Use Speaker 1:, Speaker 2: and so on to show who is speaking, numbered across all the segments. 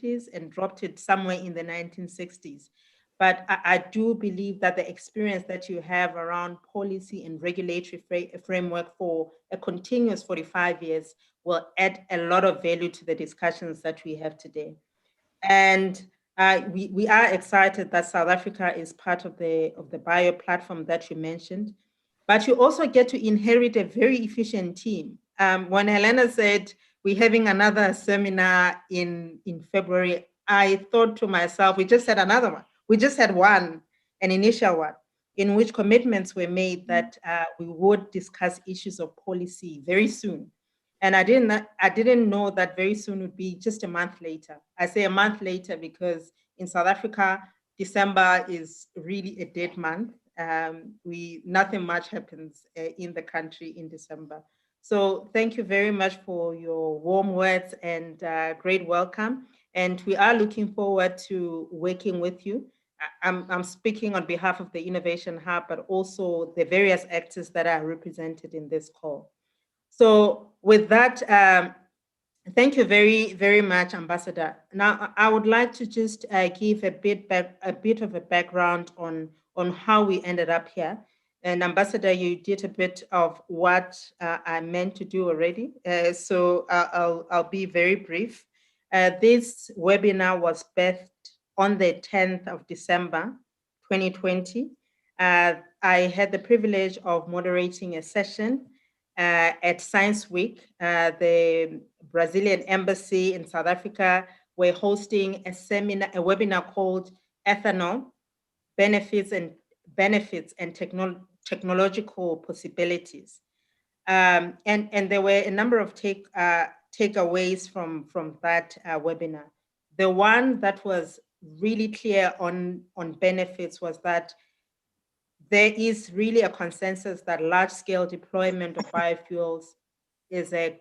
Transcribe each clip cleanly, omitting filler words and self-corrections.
Speaker 1: 1970s and dropped it somewhere in the 1960s. But I do believe that the experience that you have around policy and regulatory framework for a continuous 45 years will add a lot of value to the discussions that we have today. And we are excited that South Africa is part of the bio platform that you mentioned, but you also get to inherit a very efficient team. When Helena said we're having another seminar in February, I thought to myself, we just had another one. We just had one, an initial one, in which commitments were made that we would discuss issues of policy very soon. And I didn't know that very soon would be just a month later. I say a month later because in South Africa, December is really a dead month. Nothing much happens in the country in December. So thank you very much for your warm words and great welcome. And we are looking forward to working with you. I'm speaking on behalf of the Innovation Hub, but also the various actors that are represented in this call. So with that, thank you very, very much, Ambassador. Now, I would like to just give a bit of a background on how we ended up here. And Ambassador, you did a bit of what I meant to do already. So I'll be very brief. This webinar was birthed on the 10th of December, 2020. I had the privilege of moderating a session at Science Week. The Brazilian Embassy in South Africa were hosting a webinar called Ethanol, Benefits and Technological Possibilities. And there were a number of takeaways from that webinar. The one that was really clear on benefits was that there is really a consensus that large-scale deployment of biofuels is a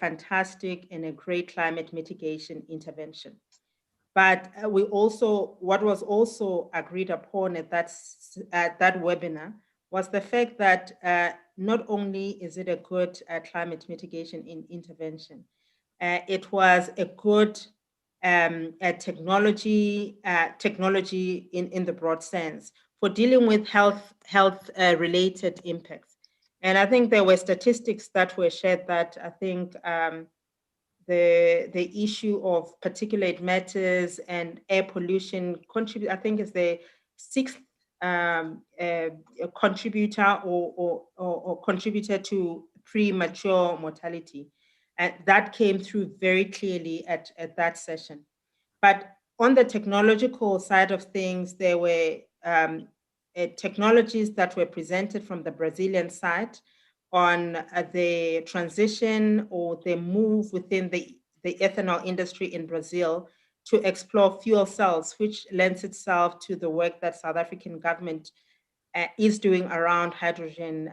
Speaker 1: fantastic and a great climate mitigation intervention. But what was also agreed upon at that webinar was the fact that not only is it a good climate mitigation intervention, it was a good technology in the broad sense for dealing with health related impacts. And I think there were statistics that were shared that I think the issue of particulate matters and air pollution I think is the sixth contributor or contributor to premature mortality. And that came through very clearly at that session. But on the technological side of things, there were technologies that were presented from the Brazilian side on the transition or the move within the ethanol industry in Brazil to explore fuel cells, which lends itself to the work that South African government is doing around hydrogen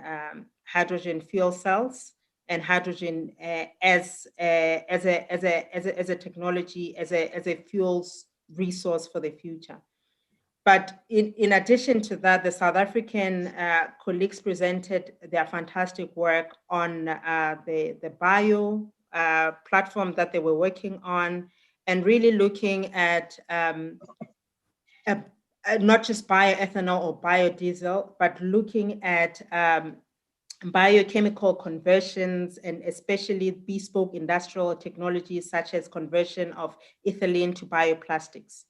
Speaker 1: fuel cells and hydrogen as a technology, as a fuels resource for the future. But in addition to that, the South African colleagues presented their fantastic work on the bio platform that they were working on, and really looking at not just bioethanol or biodiesel, but looking at biochemical conversions and especially bespoke industrial technologies such as conversion of ethylene to bioplastics.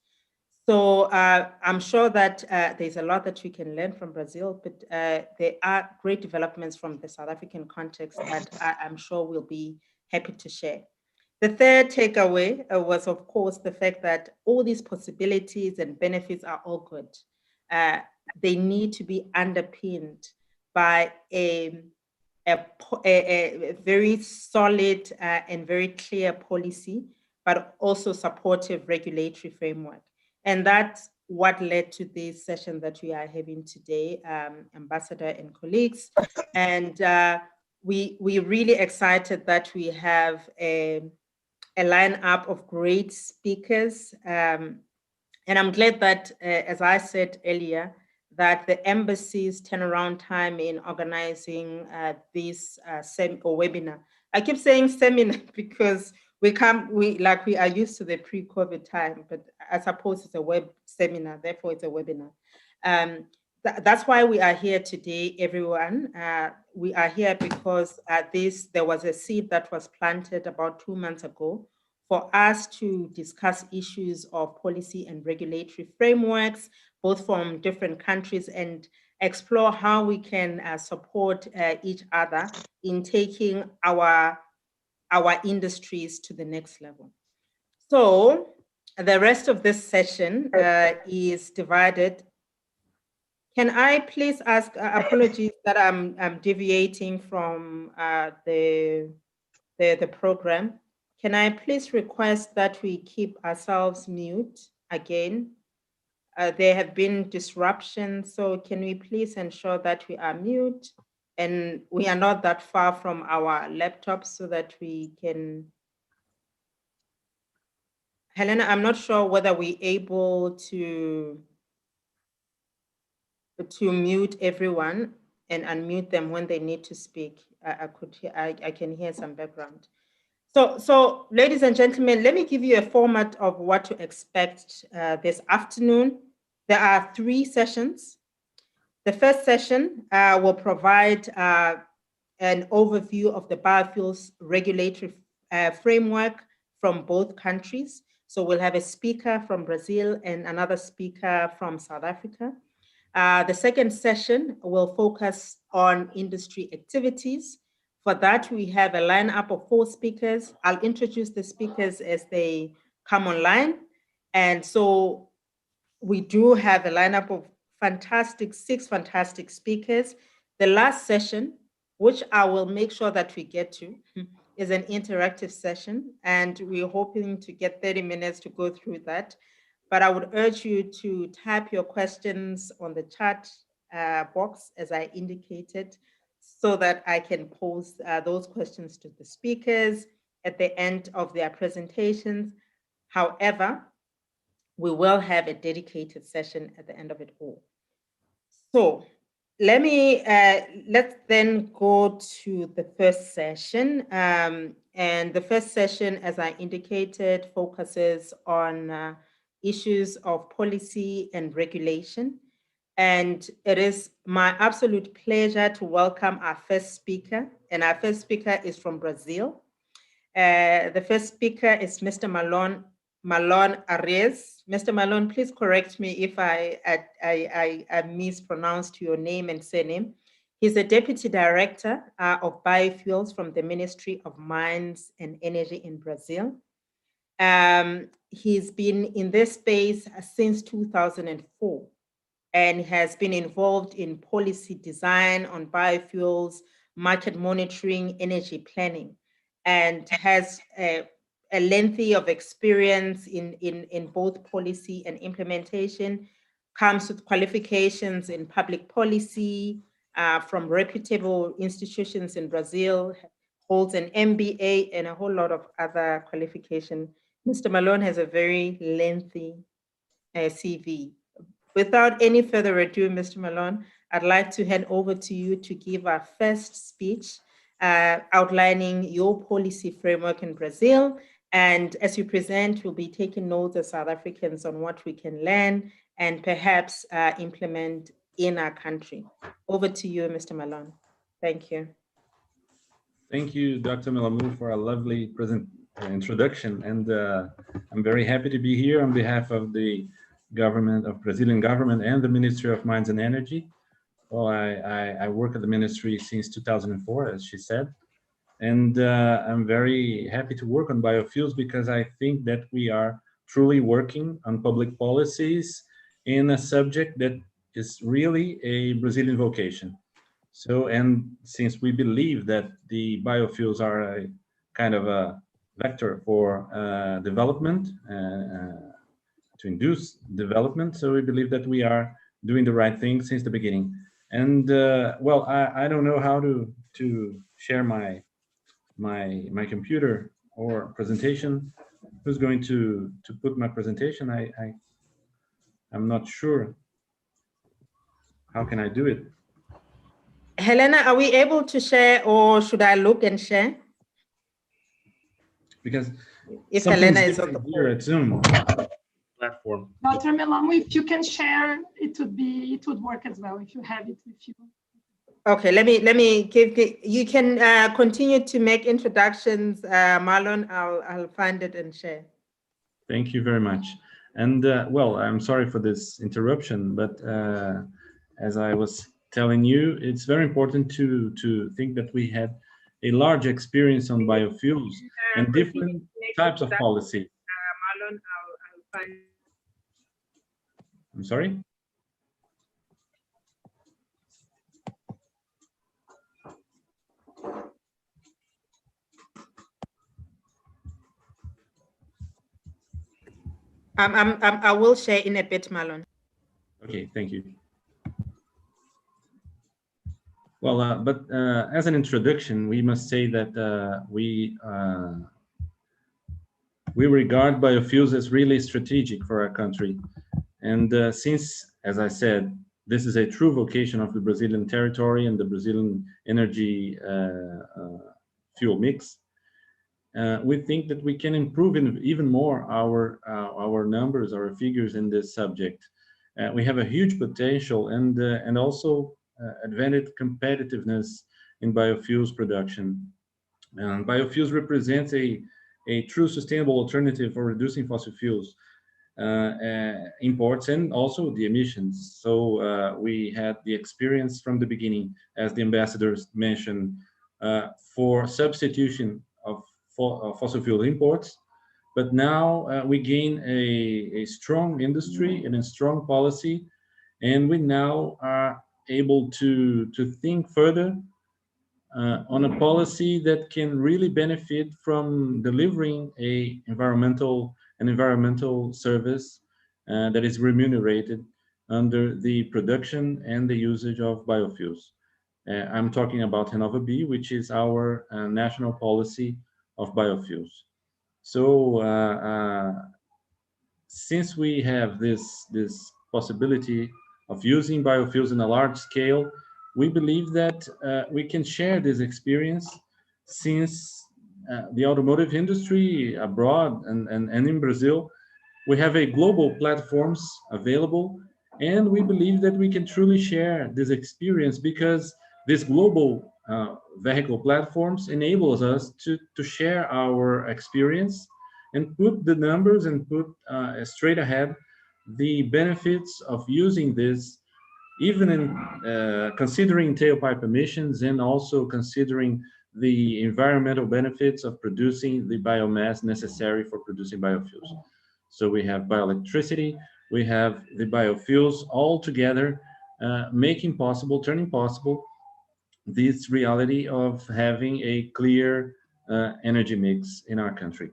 Speaker 1: So I'm sure that there's a lot that we can learn from Brazil, but there are great developments from the South African context that I'm sure we'll be happy to share. The third takeaway was, of course, the fact that all these possibilities and benefits are all good. They need to be underpinned by a very solid and very clear policy, but also supportive regulatory framework. And that's what led to this session that we are having today, Ambassador and colleagues. And we're really excited that we have a lineup of great speakers. And I'm glad that, as I said earlier, that the embassy's turnaround time in organizing this webinar. I keep saying seminar because we are used to the pre-COVID time, but I suppose it's a web seminar, therefore it's a webinar. That's why we are here today, everyone. We are here because there was a seed that was planted about 2 months ago for us to discuss issues of policy and regulatory frameworks, both from different countries, and explore how we can support each other in taking our industries to the next level. So the rest of this session is divided. Can I please ask, apologies that I'm deviating from the program. Can I please request that we keep ourselves mute again? There have been disruptions, so can we please ensure that we are mute and we are not that far from our laptops so that we can... Helena, I'm not sure whether we're able to mute everyone and unmute them when they need to speak. I can hear some background. So ladies and gentlemen, let me give you a format of what to expect this afternoon. There are 3 sessions. The first session will provide an overview of the biofuels regulatory framework from both countries. So we'll have a speaker from Brazil and another speaker from South Africa. The second session will focus on industry activities. For that, we have a lineup of 4 speakers. I'll introduce the speakers as they come online. And so we do have a lineup of 6 fantastic speakers. The last session, which I will make sure that we get to, is an interactive session, and we're hoping to get 30 minutes to go through that. But I would urge you to type your questions on the chat box, as I indicated, so that I can pose those questions to the speakers at the end of their presentations. However, we will have a dedicated session at the end of it all. So let's then go to the first session. And the first session, as I indicated, focuses on issues of policy and regulation. And it is my absolute pleasure to welcome our first speaker. And our first speaker is from Brazil. The first speaker is Mr. Malone Ares. Mr. Malone, please correct me if I mispronounced your name and surname. He's the Deputy Director of Biofuels from the Ministry of Mines and Energy in Brazil. He's been in this space since 2004 and has been involved in policy design on biofuels, market monitoring, energy planning, and has a lengthy of experience in both policy and implementation, comes with qualifications in public policy from reputable institutions in Brazil, holds an MBA and a whole lot of other qualifications. Mr. Malone has a very lengthy CV. Without any further ado, Mr. Malone, I'd like to hand over to you to give our first speech outlining your policy framework in Brazil. And as you present, we'll be taking notes as South Africans on what we can learn and perhaps implement in our country. Over to you, Mr. Malone. Thank you.
Speaker 2: Thank you, Dr. Milamou, for a lovely introduction. And I'm very happy to be here on behalf of the Brazilian government and the Ministry of Mines and Energy. Well, I work at the ministry since 2004, as she said. And I'm very happy to work on biofuels because I think that we are truly working on public policies in a subject that is really a Brazilian vocation. So, and since we believe that the biofuels are a kind of a vector for development, to induce development, so we believe that we are doing the right thing since the beginning. And well, I don't know how to share my computer or presentation. Who's going to put my presentation? I'm not sure. How can I do it?
Speaker 1: Helena, are we able to share, or should I look and share?
Speaker 2: because
Speaker 1: If
Speaker 2: something
Speaker 1: Helena
Speaker 2: is
Speaker 1: is on the
Speaker 2: different here
Speaker 1: call.
Speaker 2: at Zoom platform.
Speaker 3: Dr. Melamo, if you can share, it would work as well if you have it with you.
Speaker 1: Okay, let me give you can continue to make introductions, Marlon. I'll find it and share.
Speaker 2: Thank you very much. And well, I'm sorry for this interruption, but as I was telling you, it's very important to think that we had a large experience on biofuels and different types of policy.
Speaker 1: Marlon, I'll find.
Speaker 2: I'm sorry?
Speaker 1: I will share in a bit, Marlon.
Speaker 2: Okay, thank you. Well, but as an introduction, we must say that we regard biofuels as really strategic for our country. And since, as I said, this is a true vocation of the Brazilian territory and the Brazilian energy fuel mix, we think that we can improve even more our numbers, our figures in this subject. We have a huge potential and also advantage competitiveness in biofuels production. Biofuels represents a true sustainable alternative for reducing fossil fuels imports and also the emissions. So we had the experience from the beginning, as the ambassadors mentioned, for substitution of fossil fuel imports. But now we gain a strong industry and a strong policy, and we now are able to think further on a policy that can really benefit from delivering an environmental service that is remunerated under the production and the usage of biofuels. I'm talking about Renova B, which is our national policy of biofuels. So since we have this possibility of using biofuels in a large scale, we believe that we can share this experience since the automotive industry abroad and in Brazil, we have a global platforms available, and we believe that we can truly share this experience because these global vehicle platforms enables us to share our experience and put the numbers and put straight ahead the benefits of using this, even in considering tailpipe emissions and also considering the environmental benefits of producing the biomass necessary for producing biofuels. So we have bioelectricity, we have the biofuels all together, turning possible this reality of having a clear energy mix in our country.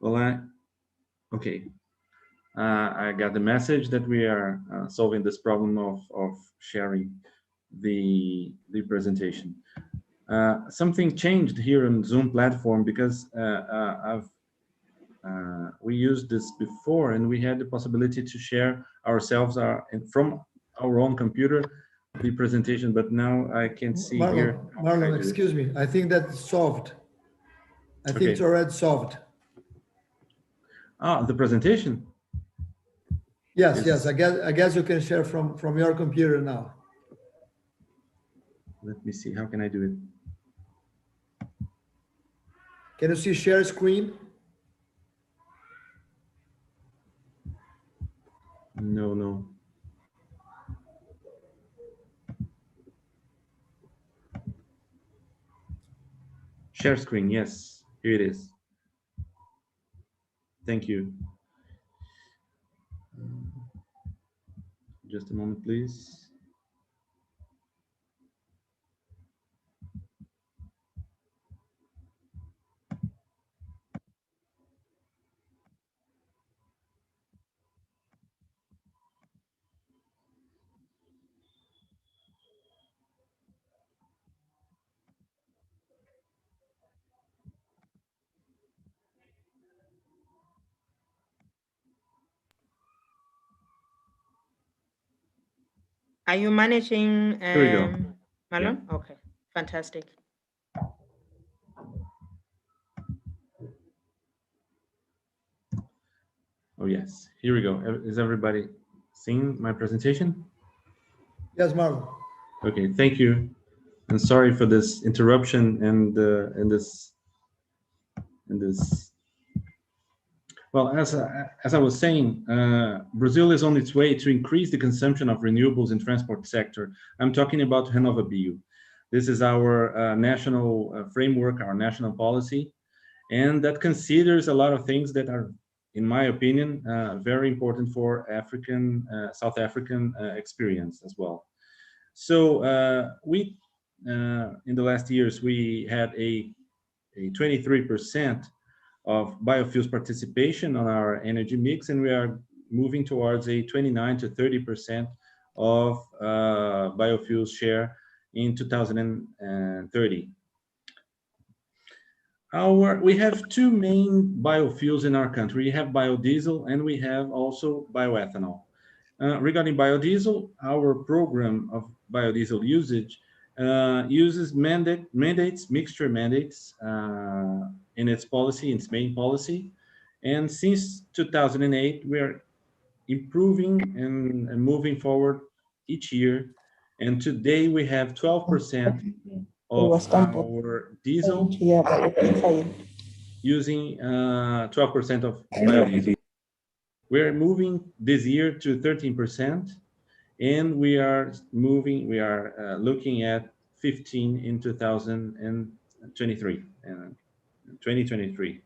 Speaker 2: Well, okay. I got the message that we are solving this problem of sharing the presentation. Something changed here on Zoom platform because we used this before and we had the possibility to share ourselves from our own computer the presentation, but now I can see here.
Speaker 4: Marlon, excuse me. I think that's solved. I think it's already solved.
Speaker 2: The presentation?
Speaker 4: Yes. I guess you can share from your computer now.
Speaker 2: Let me see. How can I do it?
Speaker 4: Can you see share screen?
Speaker 2: No. Share screen, yes, here it is. Thank you. Just a moment, please.
Speaker 1: Are you managing,
Speaker 2: Here we go.
Speaker 1: Marlon?
Speaker 2: Yeah.
Speaker 1: Okay, fantastic.
Speaker 2: Oh, yes. Here we go. Is everybody seeing my presentation?
Speaker 4: Yes, Marlon.
Speaker 2: Okay, thank you. And sorry for this interruption and this. Well, as I was saying, Brazil is on its way to increase the consumption of renewables in transport sector. I'm talking about RenovaBio. This is our national framework, our national policy, and that considers a lot of things that are, in my opinion, very important for South African experience as well. So we, in the last years, we had a 23% of biofuels participation on our energy mix, and we are moving towards a 29 to 30% of biofuels share in 2030. We have two main biofuels in our country. We have biodiesel and we have also bioethanol. Regarding biodiesel, our program of biodiesel usage uses mixture mandates in its policy, its main policy. And since 2008, we are improving and moving forward each year. And today we have 12% of our diesel using 12% of biodiesel. We're moving this year to 13%, and we are looking at 15 in 2023, 2023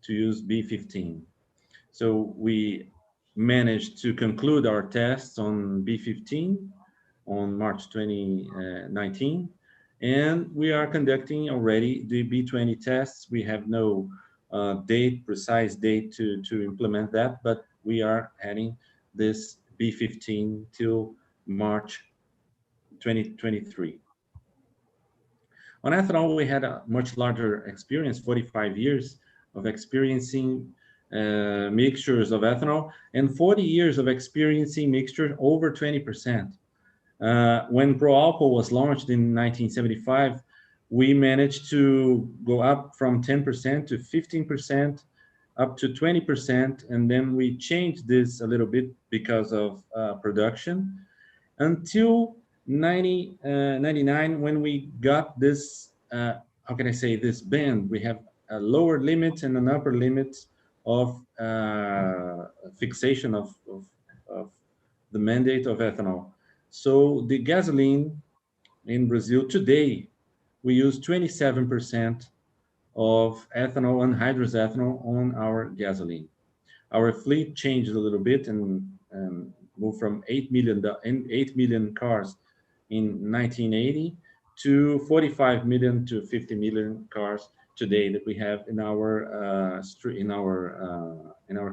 Speaker 2: to use B15. So we managed to conclude our tests on B15 on March 2019, and we are conducting already the B20 tests. We have no precise date to implement that, but we are adding this B15 till March 2023. On ethanol, we had a much larger experience, 45 years of experiencing mixtures of ethanol and 40 years of experiencing mixtures over 20%. When ProAlco was launched in 1975, we managed to go up from 10% to 15%, up to 20%, and then we changed this a little bit because of production until 99, when we got this, how can I say, this band. We have a lower limit and an upper limit of fixation of the mandate of ethanol. So the gasoline in Brazil today, we use 27% of ethanol, anhydrous ethanol on our gasoline. Our fleet changed a little bit and moved from 8 million cars in 1980 to 45 million to 50 million cars today that we have in our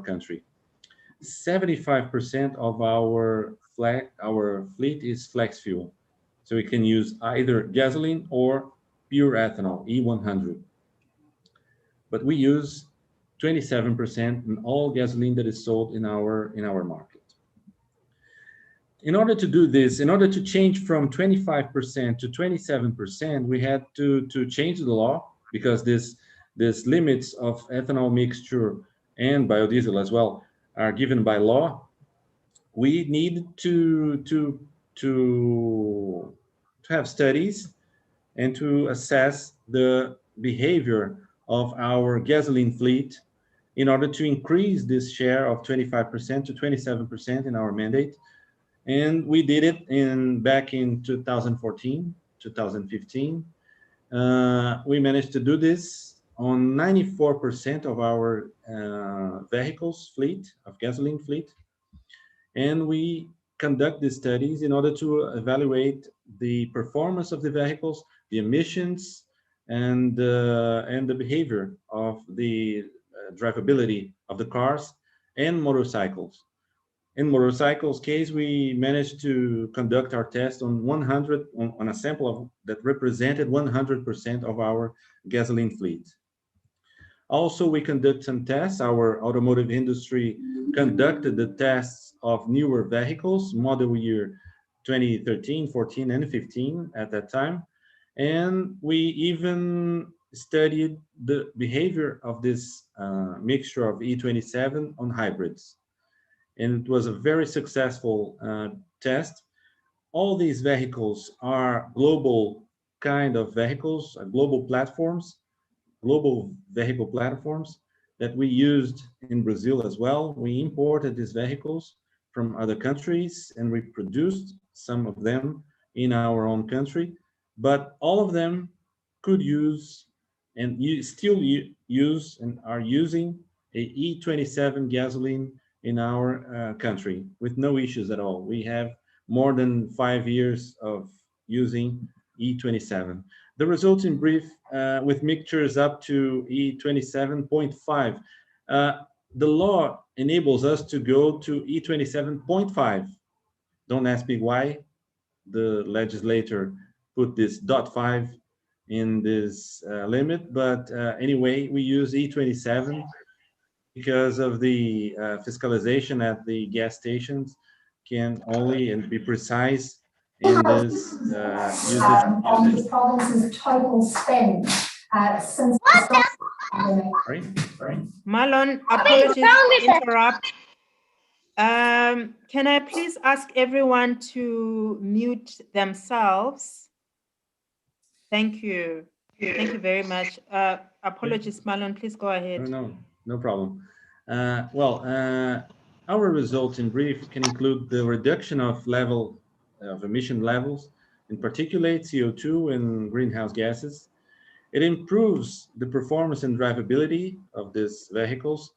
Speaker 2: country. 75% of our fleet is flex fuel, so we can use either gasoline or pure ethanol, E100. But we use 27% in all gasoline that is sold in our market. In order to do this, in order to change from 25% to 27%, we had to change the law, because this limits of ethanol mixture and biodiesel as well are given by law. We need to have studies and to assess the behavior of our gasoline fleet in order to increase this share of 25% to 27% in our mandate. And we did it back in 2014, 2015. We managed to do this on 94% of our vehicles fleet, of gasoline fleet. And we conduct these studies in order to evaluate the performance of the vehicles, the emissions, and the behavior of the drivability of the cars and motorcycles. In motorcycles case, we managed to conduct our test on on a sample that represented 100% of our gasoline fleet. Also, we conduct some tests. Our automotive industry conducted the tests of newer vehicles, model year 2013, 14, and 15 at that time. And we even studied the behavior of this mixture of E27 on hybrids. And it was a very successful test. All these vehicles are global kind of vehicles, global platforms, global vehicle platforms that we used in Brazil as well. We imported these vehicles from other countries and we produced some of them in our own country, but all of them could use and still use and are using a E27 gasoline in our country with no issues at all. We have more than 5 years of using E27. The results in brief, with mixtures up to E27.5. The law enables us to go to E27.5. Don't ask me why the legislator put this .5 in this limit, but anyway, we use E27 because of the fiscalization at the gas stations can only and be precise in this usage.
Speaker 5: On the province's total spend since the start of the pandemic.
Speaker 1: Marlon, apologies to interrupt. Can I please ask everyone to mute themselves? Thank you. Thank you very much. Apologies, Marlon, please go ahead.
Speaker 2: No problem. Our results in brief can include the reduction of emission levels in particulate, CO2, and greenhouse gases. It improves the performance and drivability of these vehicles.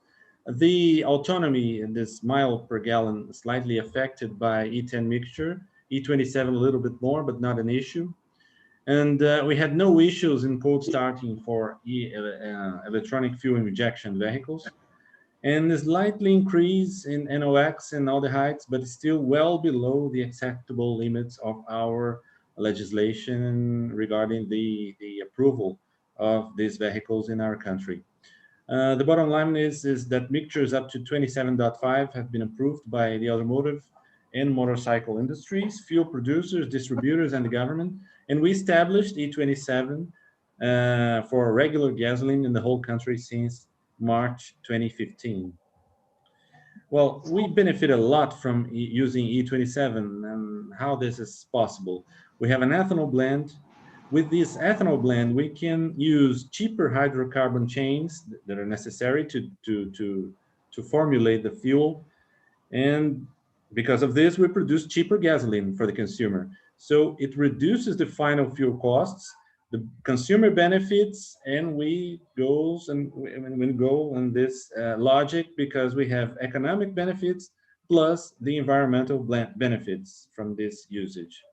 Speaker 2: The autonomy in this mile per gallon is slightly affected by E10 mixture, E27 a little bit more, but not an issue. And we had no issues in cold starting for electronic fuel injection vehicles. And a slightly increase in NOx and aldehydes, but still well below the acceptable limits of our legislation regarding the approval of these vehicles in our country. The bottom line is that mixtures up to 27.5 have been approved by the automotive and motorcycle industries, fuel producers, distributors, and the government. And we established E27 for regular gasoline in the whole country since March 2015. Well, we benefit a lot from using E27 and how this is possible. We have an ethanol blend. With this ethanol blend, we can use cheaper hydrocarbon chains that are necessary to formulate the fuel. And because of this, we produce cheaper gasoline for the consumer. So it reduces the final fuel costs, the consumer benefits, and we go on this logic because we have economic benefits plus the environmental benefits from this usage.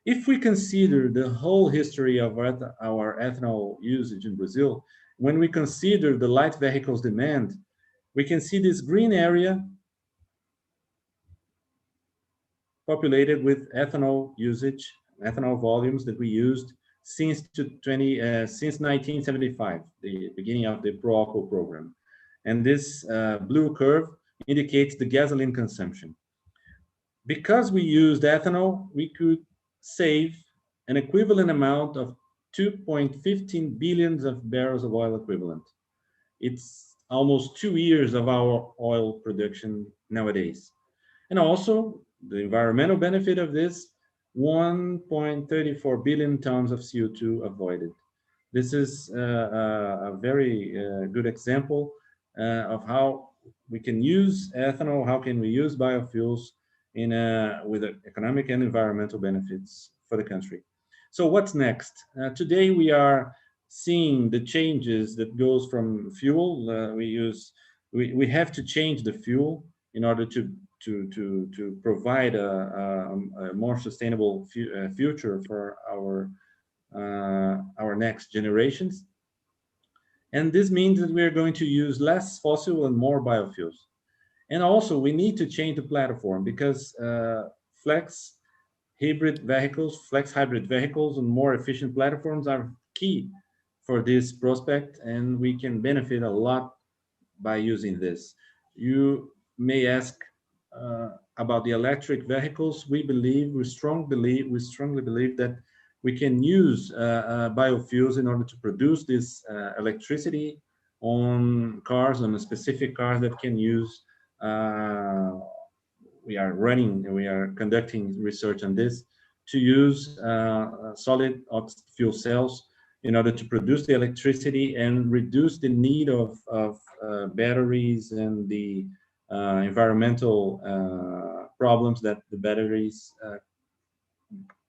Speaker 2: If we consider the whole history of our ethanol usage in Brazil, when we consider the light vehicles demand, we can see this green area populated with ethanol usage, ethanol volumes that we used since 1975, the beginning of the Pro-Alco program. And this blue curve indicates the gasoline consumption. Because we used ethanol, we could save an equivalent amount of 2.15 billions of barrels of oil equivalent. It's almost 2 years of our oil production nowadays. And also, the environmental benefit of this, 1.34 billion tons of CO2 avoided. This is a very good example of how we can use ethanol, how can we use biofuels with economic and environmental benefits for the country. So what's next? Today we are seeing the changes that goes from fuel. We have to change the fuel in order to provide a more sustainable future for our next generations. And this means that we're going to use less fossil and more biofuels. And also we need to change the platform because flex hybrid vehicles and more efficient platforms are key for this prospect, and we can benefit a lot by using this. You may ask about the electric vehicles. We strongly believe that we can use biofuels in order to produce this electricity on cars, on a specific cars that can use. We are conducting research on this to use solid oxide fuel cells in order to produce the electricity and reduce the need of batteries and the environmental problems that the batteries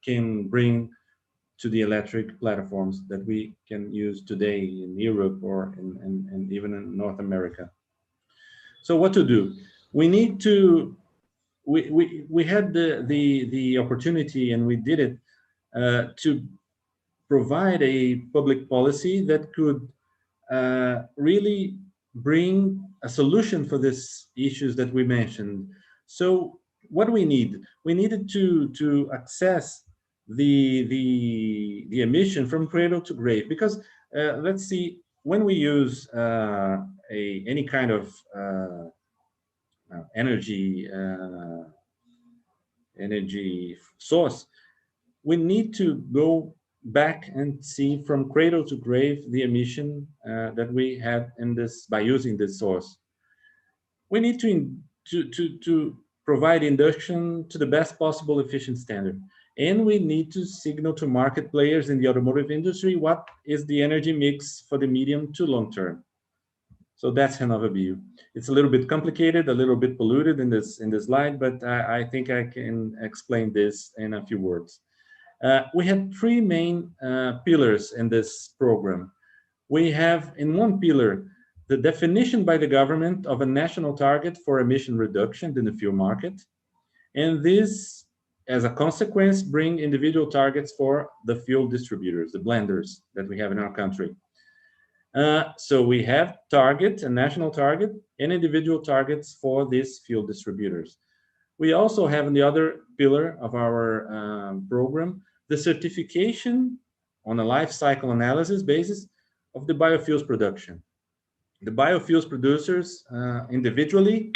Speaker 2: can bring to the electric platforms that we can use today in Europe or and even in North America. So what to do? We need to, we had the opportunity, and we did it to provide a public policy that could really bring a solution for these issues that we mentioned. So what we need? We needed to access the emission from cradle to grave, because let's see, when we use any kind of energy source, we need to go back and see from cradle to grave the emission that we had in this by using this source. We need to provide induction to the best possible efficient standard, and we need to signal to market players in the automotive industry what is the energy mix for the medium to long term. So that's RenovaBio. It's a little bit complicated, a little bit polluted in this slide, but I think I can explain this in a few words. We had three main pillars in this program. We have in one pillar the definition by the government of a national target for emission reduction in the fuel market, and this, as a consequence, bring individual targets for the fuel distributors, the blenders that we have in our country. So we have a national target, and individual targets for these fuel distributors. We also have in the other pillar of our program the certification on a life cycle analysis basis of the biofuels production. The biofuels producers individually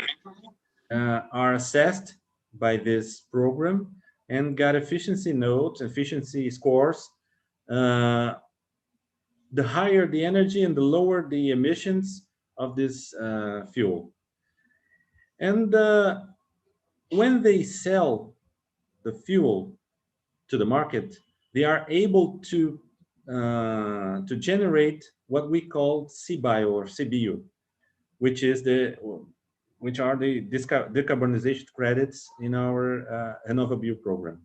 Speaker 2: are assessed by this program and got efficiency notes, efficiency scores. The higher the energy and the lower the emissions of this fuel. And when they sell the fuel to the market, they are able to generate what we call CBio or CBio, which are the decarbonization credits in our RenovaBio program.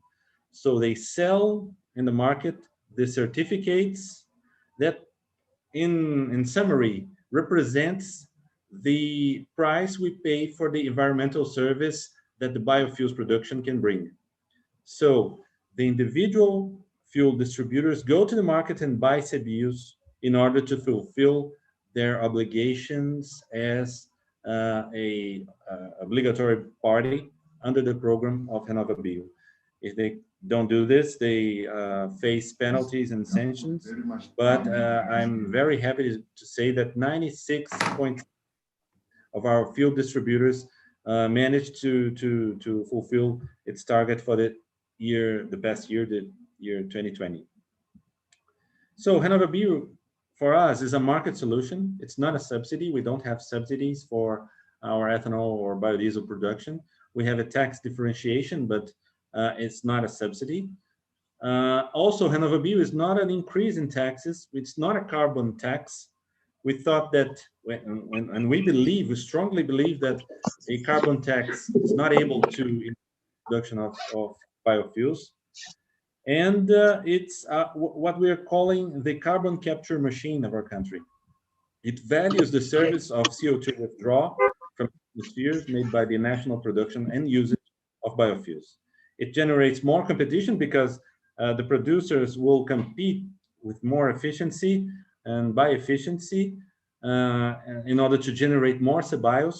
Speaker 2: So they sell in the market the certificates that, in summary, represents the price we pay for the environmental service that the biofuels production can bring. So the individual fuel distributors go to the market and buy CBIOs in order to fulfill their obligations as a obligatory party under the program of RenovaBio. If they don't do this, they face penalties and sanctions. But I'm very happy to say that 96% of our fuel distributors managed to fulfill its target for the past year, the year 2020. So RenovaBio for us is a market solution. It's not a subsidy. We don't have subsidies for our ethanol or biodiesel production. We have a tax differentiation, but it's not a subsidy. Also, RenovaBio is not an increase in taxes. It's not a carbon tax. We thought that, and we strongly believe that a carbon tax is not able to increase the production of biofuels. And it's what we are calling the carbon capture machine of our country. It values the service of CO2 withdrawal from atmospheres made by the national production and usage of biofuels. It generates more competition because the producers will compete with more efficiency and by efficiency in order to generate more CBIOs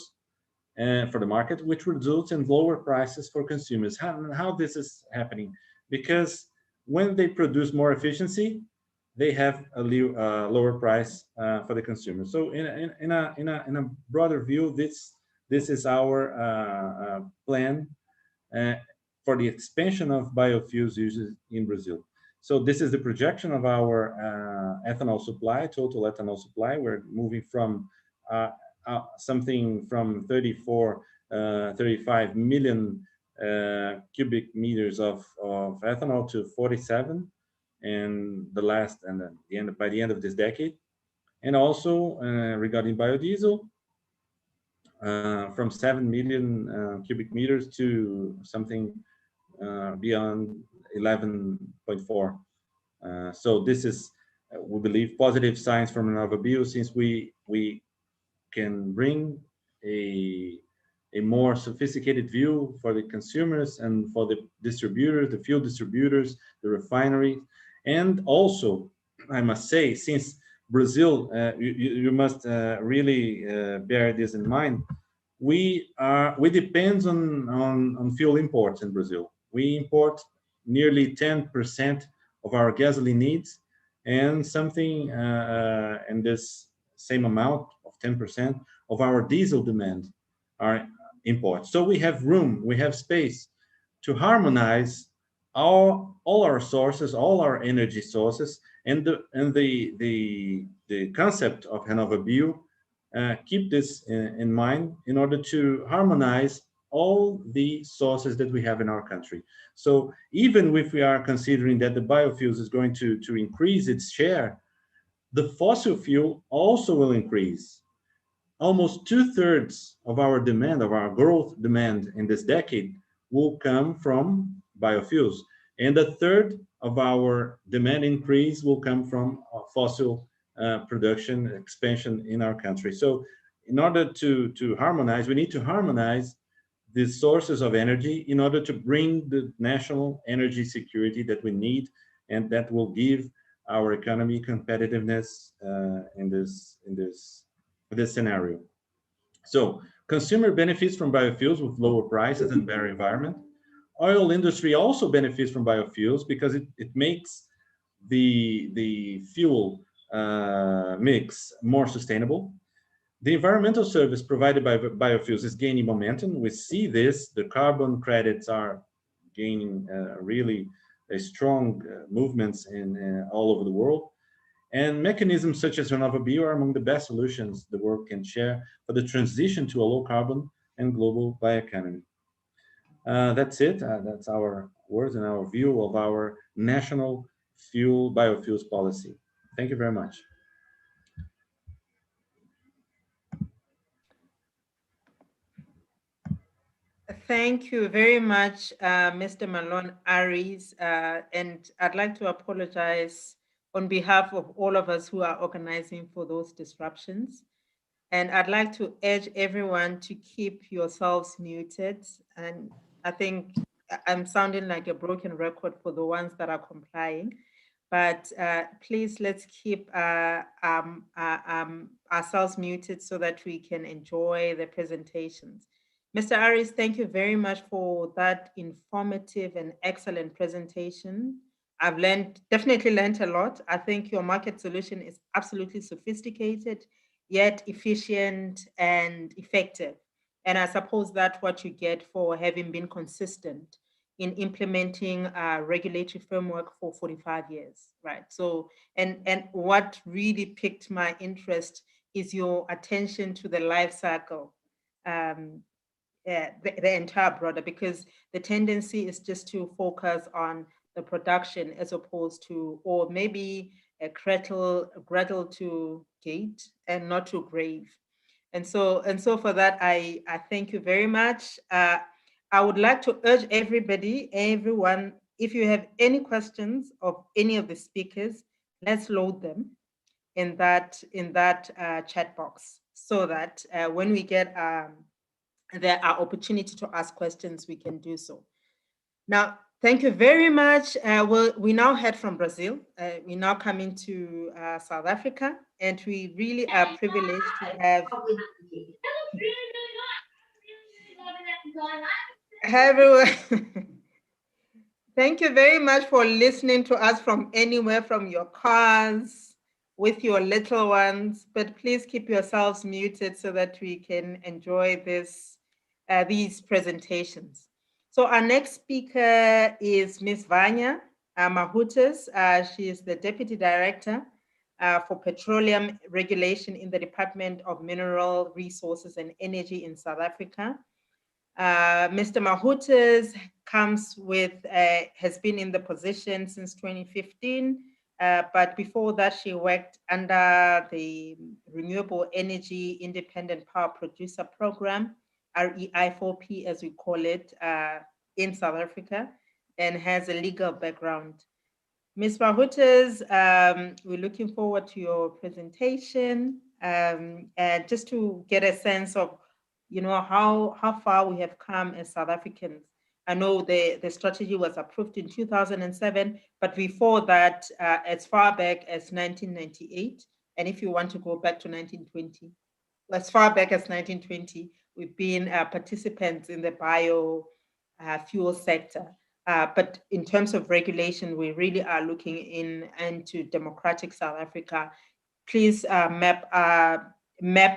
Speaker 2: for the market, which results in lower prices for consumers. How this is happening? Because when they produce more efficiency, they have a lower price for the consumer. So in a broader view, this is our plan for the expansion of biofuels uses in Brazil. So this is the projection of our ethanol supply, total ethanol supply. We're moving from something from 35 million cubic meters of ethanol to 47 and by the end of this decade. And also regarding biodiesel, from 7 million cubic meters to something beyond 11.4. So this is, we believe, positive signs from RenovaBio, since we can bring a more sophisticated view for the consumers and for the distributors, the fuel distributors, the refinery. And also, I must say, since Brazil, you must really bear this in mind, we depend on fuel imports in Brazil. We import nearly 10% of our gasoline needs, and something in this same amount of 10% of our diesel demand are imports. So we have room, we have space to harmonize all our sources, all our energy sources, and the concept of RenovaBio keep this in mind in order to harmonize all the sources that we have in our country. So even if we are considering that the biofuels is going to increase its share, the fossil fuel also will increase. Almost 2/3 of our demand, of our growth demand in this decade, will come from biofuels. And a third of our demand increase will come from fossil production expansion in our country. So in order to harmonize, we need to harmonize the sources of energy in order to bring the national energy security that we need, and that will give our economy competitiveness in this scenario. So consumer benefits from biofuels with lower prices and better environment. Oil industry also benefits from biofuels because it makes the fuel mix more sustainable. The environmental service provided by biofuels is gaining momentum. We see this, the carbon credits are gaining really a strong movements in all over the world. And mechanisms such as RenovaBio are among the best solutions the world can share for the transition to a low carbon and global bioeconomy. That's it. That's our words and our view of our national biofuels policy. Thank you very much.
Speaker 1: Thank you very much, Mr. Malone Aries. And I'd like to apologize on behalf of all of us who are organizing for those disruptions. And I'd like to urge everyone to keep yourselves muted. And I think I'm sounding like a broken record for the ones that are complying. But please, let's keep ourselves muted so that we can enjoy the presentations. Mr. Aris, thank you very much for that informative and excellent presentation. I've definitely learned a lot. I think your market solution is absolutely sophisticated, yet efficient and effective. And I suppose that's what you get for having been consistent in implementing a regulatory framework for 45 years, right? So, and what really piqued my interest is your attention to the life cycle, the entire product, because the tendency is just to focus on the production as opposed to, or maybe a cradle to gate and not to grave. And so for that, I thank you very much. I would like to urge everyone, if you have any questions of any of the speakers, let's load them in that chat box, so that when we get there are opportunity to ask questions, we can do so. Now, thank you very much. We now head from Brazil. We now come into South Africa, and we really are privileged to have everyone. Thank you very much for listening to us from anywhere, from your cars, with your little ones, but please keep yourselves muted so that we can enjoy these presentations. So our next speaker is Ms. Vanya. Mahutas. She is the Deputy Director for Petroleum Regulation in the Department of Mineral Resources and Energy in South Africa. Mr. Mahutas has been in the position since 2015, but before that she worked under the Renewable Energy Independent Power Producer Program, REI4P as we call it, in South Africa, and has a legal background. Ms. Mahutas, we're looking forward to your presentation, and just to get a sense of, how far we have come as South Africans. I know the strategy was approved in 2007, but before that, as far back as 1998, and if you want to go back to 1920, as far back as 1920, we've been participants in the biofuel sector. But in terms of regulation, we really are looking into democratic South Africa. Please map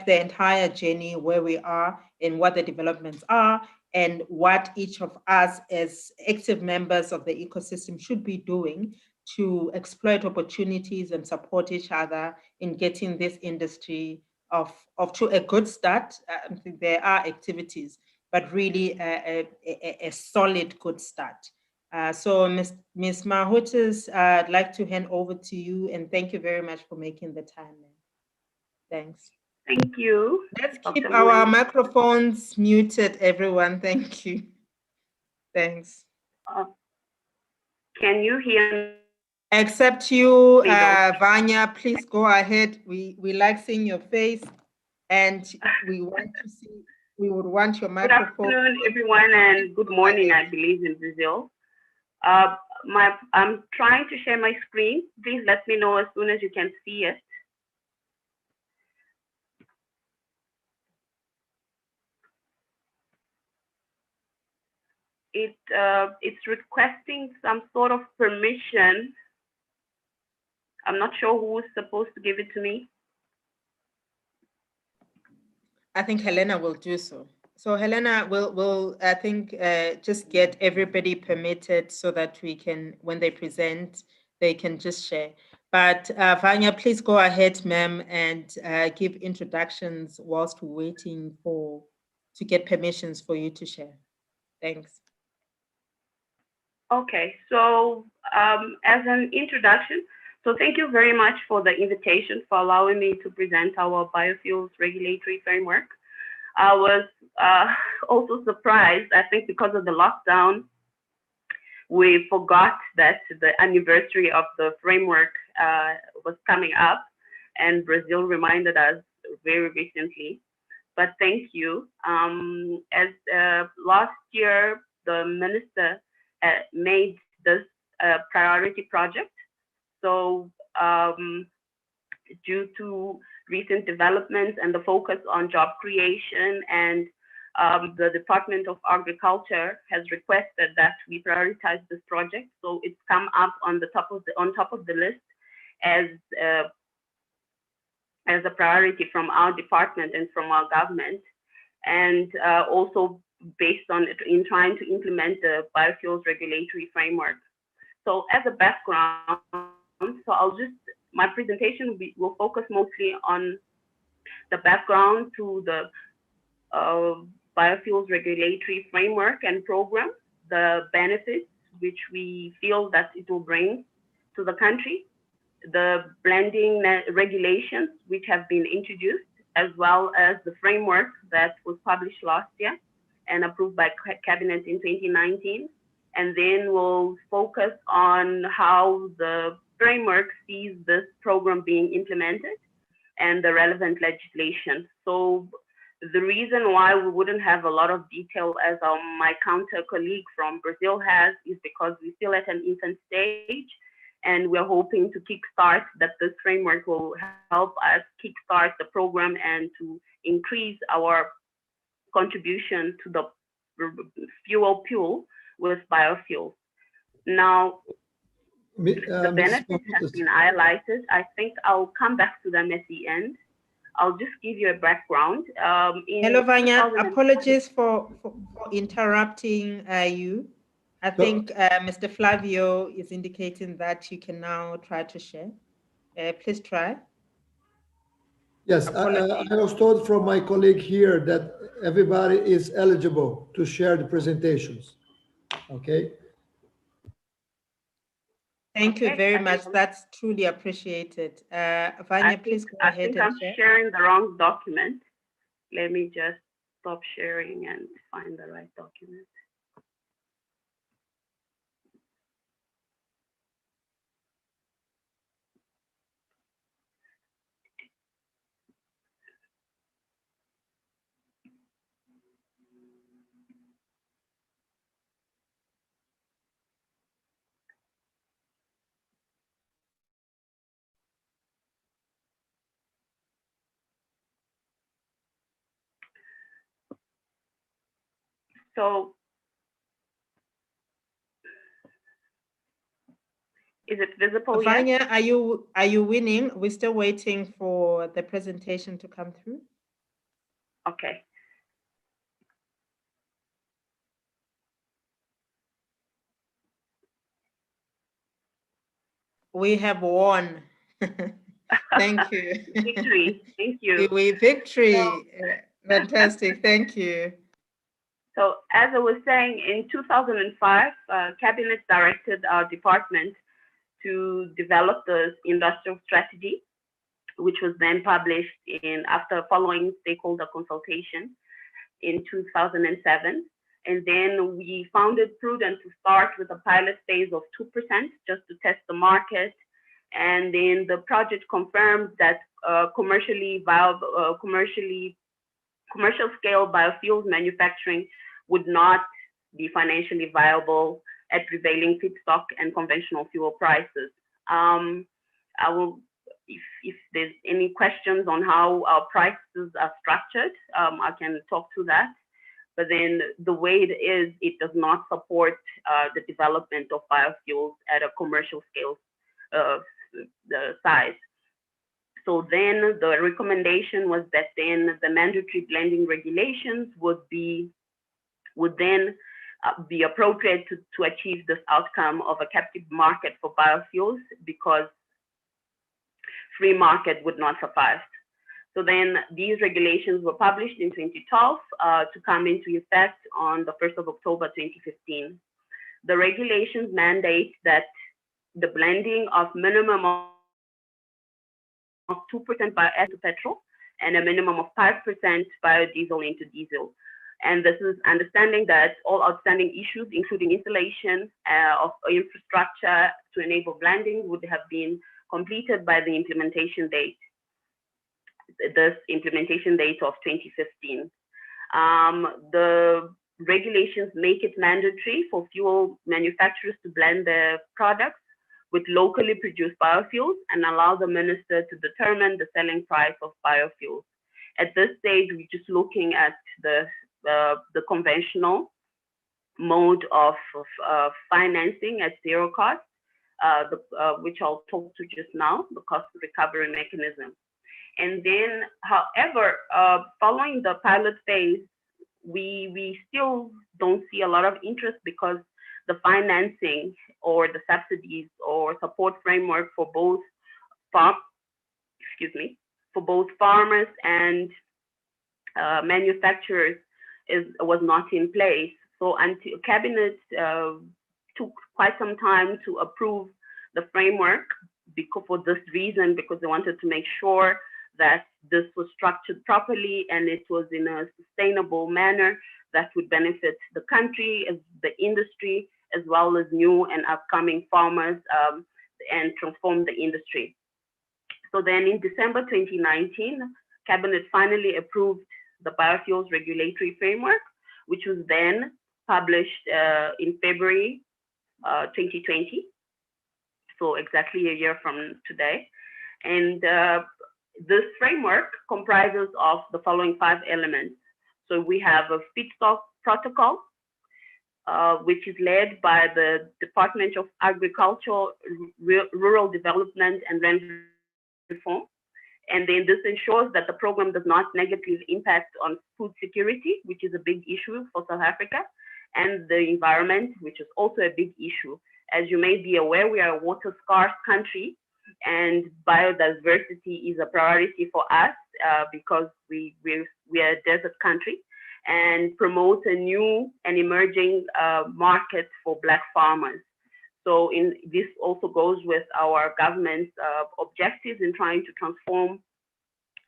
Speaker 1: the entire journey where we are and what the developments are and what each of us as active members of the ecosystem should be doing to exploit opportunities and support each other in getting this industry off to a good start. There are activities, but really a solid good start. So Ms. Mahutas, I'd like to hand over to you, and thank you very much for making the time. Thanks.
Speaker 6: Thank you.
Speaker 1: Let's keep our microphones muted, everyone. Thank you. Thanks.
Speaker 6: Can you hear me?
Speaker 1: Except you, Vanya, please go ahead. We like seeing your face, and we would want your microphone.
Speaker 6: Good afternoon, everyone, and good morning, I believe, in Brazil. I'm trying to share my screen. Please let me know as soon as you can see it. It's requesting some sort of permission. I'm not sure who's supposed to give it to me.
Speaker 1: I think Helena will do so. So Helena will I think, just get everybody permitted so that we can, when they present, they can just share. But Vanya, please go ahead, ma'am, and give introductions whilst we're waiting to get permissions for you to share. Thanks.
Speaker 6: Okay, so as an introduction, so thank you very much for the invitation, for allowing me to present our biofuels regulatory framework. I was also surprised, I think because of the lockdown, we forgot that the anniversary of the framework was coming up, and Brazil reminded us very recently. But thank you. As last year, the minister made this a priority project. So due to recent developments and the focus on job creation, and the Department of Agriculture has requested that we prioritize this project. So it's come up on top of the list as a priority from our department and from our government, and also based on in trying to implement the biofuels regulatory framework. So as a background, my presentation will focus mostly on the background to the biofuels regulatory framework and program, the benefits which we feel that it will bring to the country, the blending regulations which have been introduced, as well as the framework that was published last year and approved by Cabinet in 2019. And then we'll focus on how the framework sees this program being implemented and the relevant legislation. So the reason why we wouldn't have a lot of detail as my counter colleague from Brazil has is because we're still at an infant stage, and we're hoping to kickstart that this framework will help us kickstart the program and to increase our contribution to the fuel pool with biofuels. Now, the benefits have been highlighted. I think I'll come back to them at the end. I'll just give you a background.
Speaker 1: Hello, Vanya. Apologies for interrupting you. I think Mr. Flavio is indicating that you can now try to share. Please try.
Speaker 4: Yes, I was told from my colleague here that everybody is eligible to share the presentations. Okay.
Speaker 1: Thank you
Speaker 6: Okay,
Speaker 1: very much. That's truly appreciated. Vanya, please go
Speaker 6: I
Speaker 1: ahead
Speaker 6: think
Speaker 1: and
Speaker 6: I'm
Speaker 1: share.
Speaker 6: sharing the wrong document. Let me just stop sharing and find the right document. So is it visible yet?
Speaker 1: Vanya, are you winning? We're still waiting for the presentation to come through.
Speaker 6: Okay.
Speaker 1: We have won. Thank you.
Speaker 6: Victory. Thank you.
Speaker 1: We victory. Fantastic. Thank you.
Speaker 6: So as I was saying, in 2005, Cabinet directed our department to develop the industrial strategy, which was then published after following stakeholder consultation in 2007. And then we found it prudent to start with a pilot phase of 2% just to test the market. And then the project confirmed that commercially viable, commercial scale biofuels manufacturing would not be financially viable at prevailing feedstock and conventional fuel prices. I will, if there's any questions on how our prices are structured, I can talk to that. But then the way it is, it does not support the development of biofuels at a commercial scale size. So then the recommendation was that then the mandatory blending regulations would then be appropriate to achieve this outcome of a captive market for biofuels, because free market would not suffice. So then these regulations were published in 2012 to come into effect on the 1st of October 2015. The regulations mandate that the blending of minimum of 2% bioethanol into petrol and a minimum of 5% biodiesel into diesel. And this is understanding that all outstanding issues, including installation of infrastructure to enable blending, would have been completed by the implementation date, this implementation date of 2015. The regulations make it mandatory for fuel manufacturers to blend their products with locally produced biofuels and allow the minister to determine the selling price of biofuels. At this stage, we're just looking at the conventional mode of financing at zero cost, which I'll talk to just now, the cost recovery mechanism. And then, however, following the pilot phase, we still don't see a lot of interest, because the financing or the subsidies or support framework for both farmers and manufacturers was not in place. So until Cabinet took quite some time to approve the framework, for this reason, because they wanted to make sure that this was structured properly and it was in a sustainable manner that would benefit the country, as the industry, as well as new and upcoming farmers, and transform the industry. So then in December 2019, Cabinet finally approved the Biofuels Regulatory Framework, which was then published in February 2020, so exactly a year from today. And this framework comprises of the following 5 elements. So we have a feedstock protocol, which is led by the Department of Agriculture, Rural Development and Land Reform. And then this ensures that the program does not negatively impact on food security, which is a big issue for South Africa, and the environment, which is also a big issue. As you may be aware, we are a water scarce country, and biodiversity is a priority for us because we're a desert country, and promote a new and emerging market for Black farmers. So this also goes with our government's objectives in trying to transform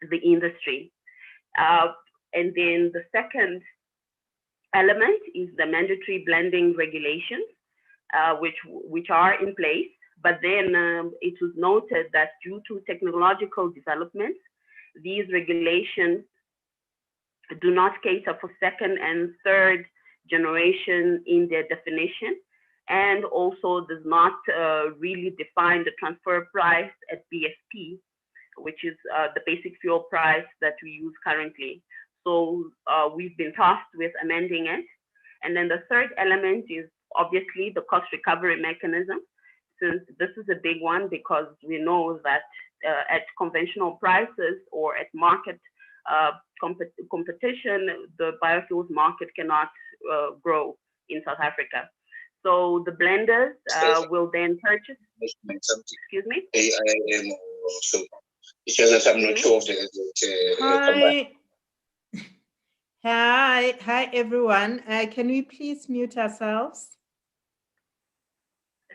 Speaker 6: the industry. And then the second element is the mandatory blending regulations, which are in place. But then it was noted that due to technological developments, these regulations do not cater for second and third generation in their definition, and also does not really define the transfer price at BFP, which is the basic fuel price that we use currently. So we've been tasked with amending it. And then the third element is obviously the cost recovery mechanism, since this is a big one, because we know that at conventional prices or at market competition, the biofuels market cannot grow in South Africa. So the blenders will then purchase. Excuse me?
Speaker 7: It's just that I'm not sure of the
Speaker 1: Hi, everyone. Can we please mute ourselves?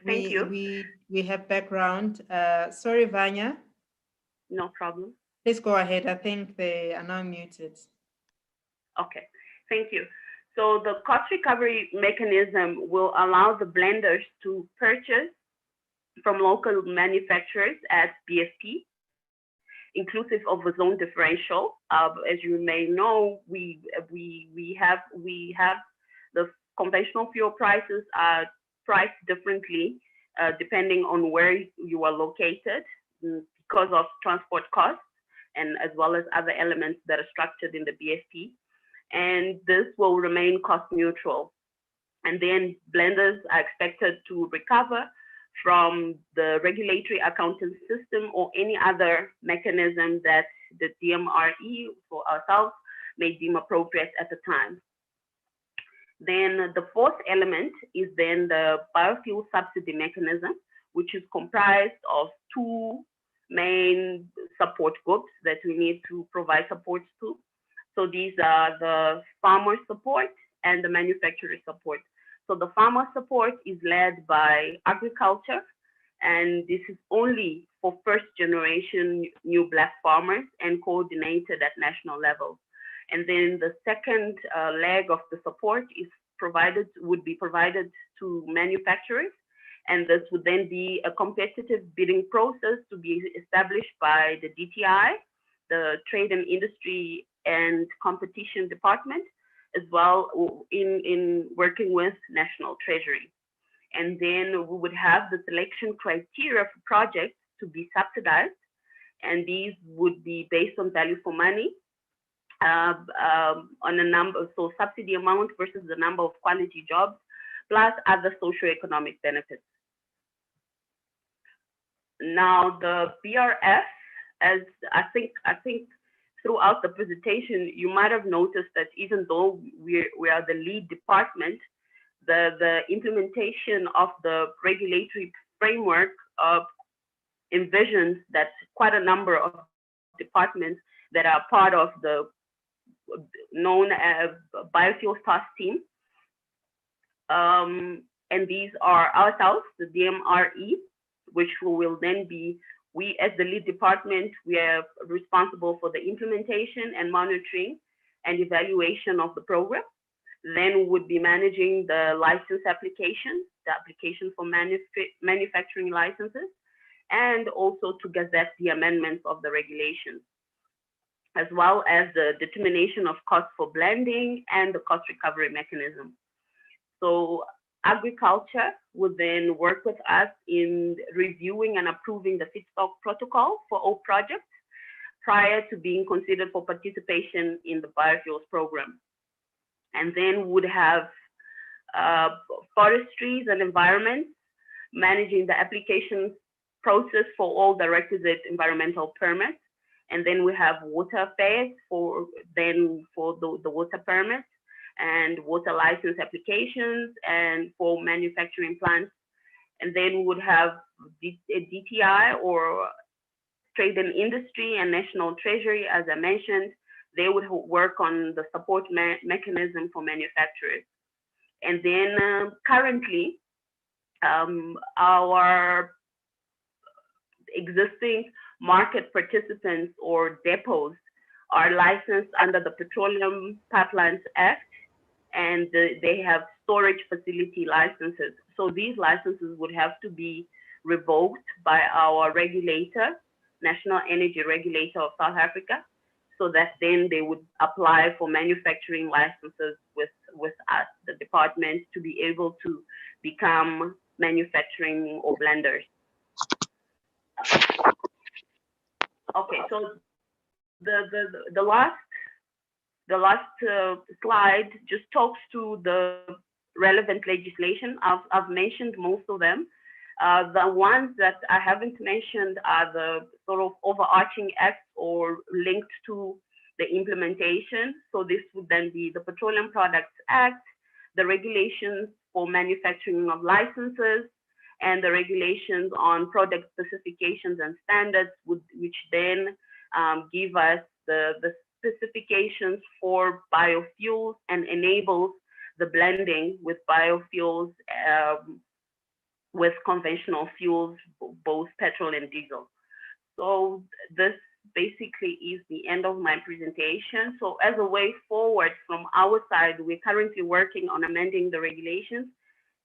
Speaker 6: Thank you.
Speaker 1: We have background. Sorry, Vanya.
Speaker 6: No problem.
Speaker 1: Please go ahead. I think they are now muted.
Speaker 6: Okay, thank you. So the cost recovery mechanism will allow the blenders to purchase from local manufacturers at BFP, inclusive of a zone differential. As you may know, we have the conventional fuel prices are priced differently depending on where you are located because of transport costs, and as well as other elements that are structured in the BFP. And this will remain cost neutral. And then blenders are expected to recover from the regulatory accounting system or any other mechanism that the DMRE for ourselves may deem appropriate at the time. Then the fourth element is then the biofuel subsidy mechanism, which is comprised of two main support groups that we need to provide support to. So these are the farmer support and the manufacturer support. So the farmer support is led by agriculture, and this is only for first generation new Black farmers and coordinated at national level. And then the second leg of the support would be provided to manufacturers, and this would then be a competitive bidding process to be established by the DTI, the Trade and Industry and Competition Department, as well in working with National Treasury. And then we would have the selection criteria for projects to be subsidized, and these would be based on value for money, on a number, so subsidy amount versus the number of quality jobs, plus other socioeconomic benefits. Now the BRF, as I think throughout the presentation, you might have noticed that even though we are the lead department, the implementation of the regulatory framework envisions that quite a number of departments that are part of the known as Biofuels Task Team. And these are ourselves, the DMRE, which will then be, we as the lead department, we are responsible for the implementation and monitoring and evaluation of the program. Then we would be managing the license application, the application for manufacturing licenses, and also to gazette the amendments of the regulations, as well as the determination of costs for blending and the cost recovery mechanism. So agriculture would then work with us in reviewing and approving the feedstock protocol for all projects prior to being considered for participation in the biofuels program. And then would have forestries and environments managing the application process for all the requisite environmental permits. And then we have water affairs for the water permits, and water license applications and for manufacturing plants. And then we would have a DTI, or Trade and Industry, and National Treasury, as I mentioned. They would work on the support mechanism for manufacturers. And then currently, our existing market participants or depots are licensed under the Petroleum Pipelines Act, and they have storage facility licenses. So these licenses would have to be revoked by our regulator, National Energy Regulator of South Africa, so that then they would apply for manufacturing licenses with us, the department, to be able to become manufacturing or blenders. Okay, so the last slide just talks to the relevant legislation. I've mentioned most of them. The ones that I haven't mentioned are the sort of overarching acts or linked to the implementation. So this would then be the Petroleum Products Act, the regulations for manufacturing of licenses, and the regulations on product specifications and standards, which then give us the specifications for biofuels and enables the blending with biofuels with conventional fuels, both petrol and diesel. So this basically is the end of my presentation. So as a way forward from our side, we're currently working on amending the regulations,